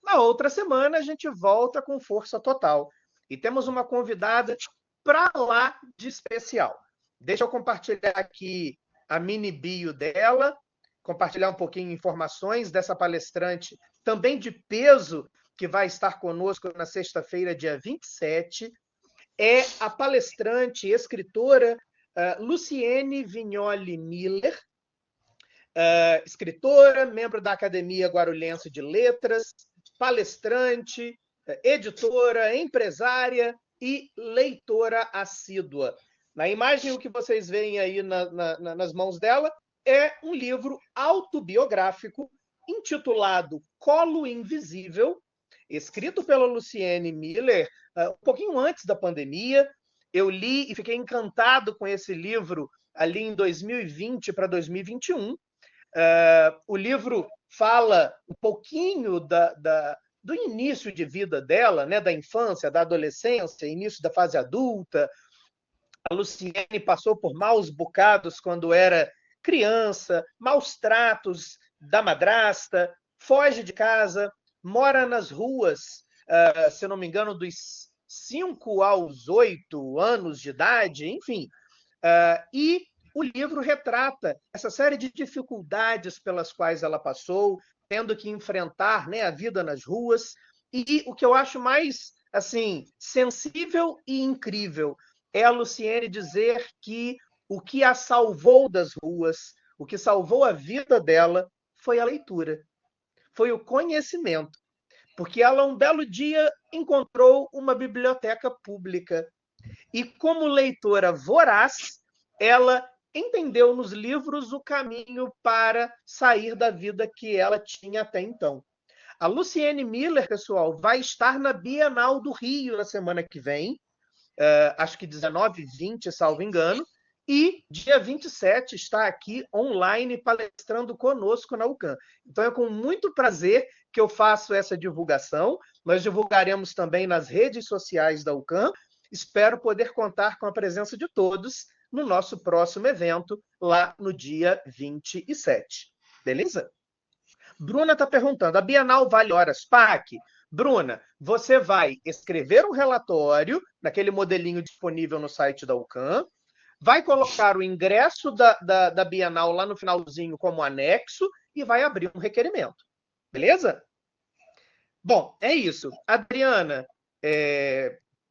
Na outra semana a gente volta com força total e temos uma convidada para lá de especial. Deixa eu compartilhar aqui a mini bio dela, compartilhar um pouquinho de informações dessa palestrante também de peso que vai estar conosco na sexta-feira, dia 27, é a palestrante, escritora Luciene Vignoli Miller, escritora, membro da Academia Guarulhense de Letras, palestrante, editora, empresária e leitora assídua. Na imagem, o que vocês veem aí nas mãos dela é um livro autobiográfico intitulado Colo Invisível, escrito pela Luciene Miller, um pouquinho antes da pandemia. Eu li e fiquei encantado com esse livro ali em 2020 para 2021. O livro fala um pouquinho do início de vida dela, né, da infância, da adolescência, início da fase adulta. A Luciene passou por maus bocados quando era criança, maus tratos da madrasta, foge de casa, mora nas ruas, se não me engano, dos 5 aos 8 anos de idade, enfim. E o livro retrata essa série de dificuldades pelas quais ela passou, tendo que enfrentar, né, a vida nas ruas. E o que eu acho mais assim sensível e incrível é a Luciene dizer que o que a salvou das ruas, o que salvou a vida dela, foi a leitura, foi o conhecimento. Porque ela, um belo dia, encontrou uma biblioteca pública. E, como leitora voraz, ela entendeu nos livros o caminho para sair da vida que ela tinha até então. A Luciene Miller, pessoal, vai estar na Bienal do Rio na semana que vem, acho que 19 e 20, salvo engano, e dia 27 está aqui online palestrando conosco na UCAM. Então é com muito prazer que eu faço essa divulgação. Nós divulgaremos também nas redes sociais da UCAM. Espero poder contar com a presença de todos no nosso próximo evento, lá no dia 27. Beleza? Bruna está perguntando, a Bienal vale horas PAC? Bruna, você vai escrever um relatório naquele modelinho disponível no site da UCAM, vai colocar o ingresso da Bienal lá no finalzinho como anexo e vai abrir um requerimento. Beleza? Bom, é isso. Adriana,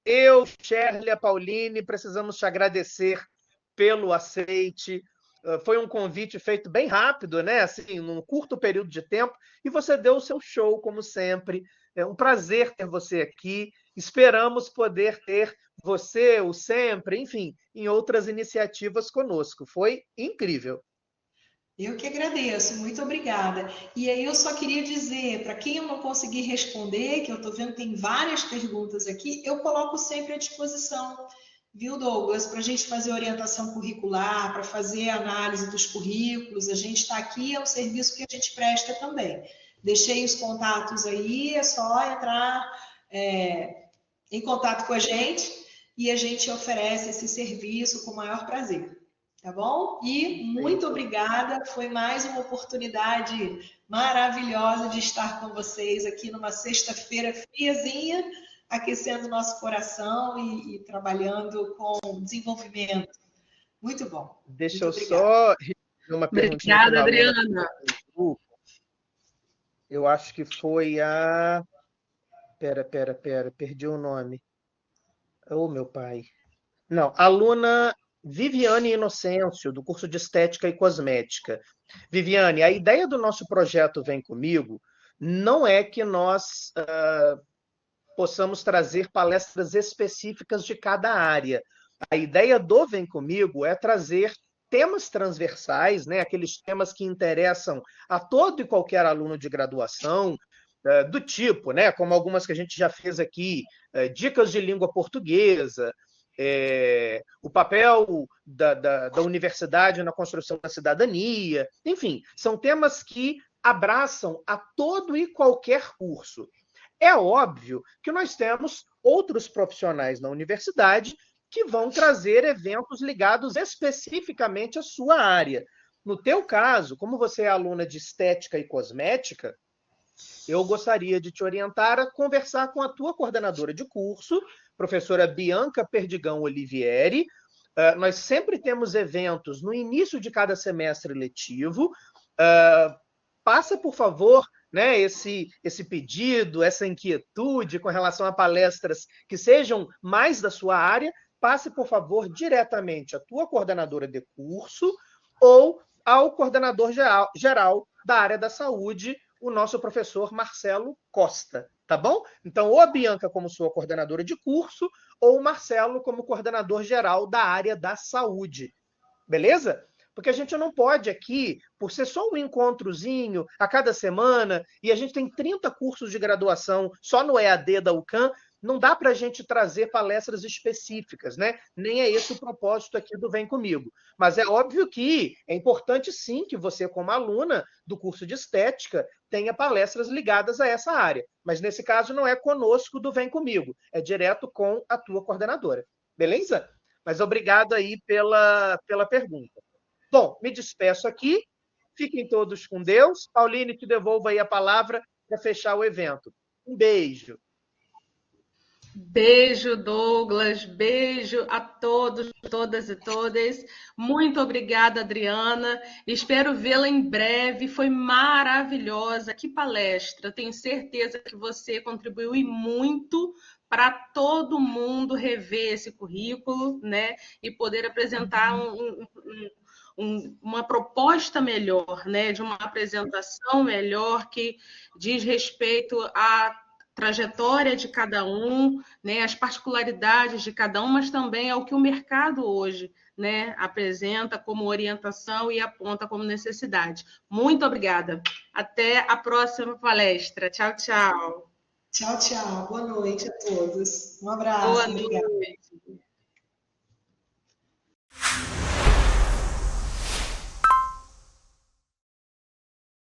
eu, Shirley, a Pauline, precisamos te agradecer pelo aceite. Foi um convite feito bem rápido, né? Assim, num curto período de tempo, e você deu o seu show, como sempre. É um prazer ter você aqui. Esperamos poder ter você, o sempre, enfim, em outras iniciativas conosco. Foi incrível. Eu que agradeço, muito obrigada. E aí eu só queria dizer, para quem eu não conseguir responder, que eu estou vendo que tem várias perguntas aqui, eu coloco sempre à disposição, viu, Douglas, para a gente fazer orientação curricular, para fazer análise dos currículos, a gente está aqui, é um serviço que a gente presta também. Deixei os contatos aí, é só entrar em contato com a gente e a gente oferece esse serviço com o maior prazer. Tá bom? E muito obrigada, foi mais uma oportunidade maravilhosa de estar com vocês aqui numa sexta-feira friazinha, aquecendo nosso coração e trabalhando com desenvolvimento. Muito bom. Deixa muito eu só repetir uma perguntinha que Obrigada, uma aluna Adriana. eu acho que foi a... Pera, perdi o nome. Oh, meu pai. Não, aluna Viviane Inocêncio, do curso de Estética e Cosmética. Viviane, a ideia do nosso projeto Vem Comigo não é que nós possamos trazer palestras específicas de cada área. A ideia do Vem Comigo é trazer temas transversais, né? Aqueles temas que interessam a todo e qualquer aluno de graduação, do tipo, né? Como algumas que a gente já fez aqui, dicas de língua portuguesa, o papel da universidade na construção da cidadania, enfim, são temas que abraçam a todo e qualquer curso. É óbvio que nós temos outros profissionais na universidade que vão trazer eventos ligados especificamente à sua área. No teu caso, como você é aluna de estética e cosmética, eu gostaria de te orientar a conversar com a tua coordenadora de curso, professora Bianca Perdigão Olivieri. Nós sempre temos eventos no início de cada semestre letivo. Passa, por favor, né, esse pedido, essa inquietude com relação a palestras que sejam mais da sua área, passe, por favor, diretamente à tua coordenadora de curso ou ao coordenador geral da área da saúde, o nosso professor Marcelo Costa, tá bom? Então, ou a Bianca como sua coordenadora de curso, ou o Marcelo como coordenador geral da área da saúde, beleza? Porque a gente não pode aqui, por ser só um encontrozinho a cada semana, e a gente tem 30 cursos de graduação só no EAD da UCAM, não dá para a gente trazer palestras específicas, né? Nem é esse o propósito aqui do Vem Comigo. Mas é óbvio que é importante, sim, que você, como aluna do curso de estética, tenha palestras ligadas a essa área. Mas, nesse caso, não é conosco do Vem Comigo, é direto com a tua coordenadora. Beleza? Mas obrigado aí pela pergunta. Bom, me despeço aqui. Fiquem todos com Deus. Pauline, te devolvo aí a palavra para fechar o evento. Um beijo. Beijo, Douglas. Beijo a todos, todas e todas. Muito obrigada, Adriana. Espero vê-la em breve. Foi maravilhosa. Que palestra. Tenho certeza que você contribuiu e muito para todo mundo rever esse currículo, né? E poder apresentar uma proposta melhor, né? De uma apresentação melhor que diz respeito à trajetória de cada um, né, as particularidades de cada um, mas também é o que o mercado hoje, né, apresenta como orientação e aponta como necessidade. Muito obrigada. Até a próxima palestra. Tchau, tchau. Tchau, tchau. Boa noite a todos. Um abraço. Boa Obrigada. noite.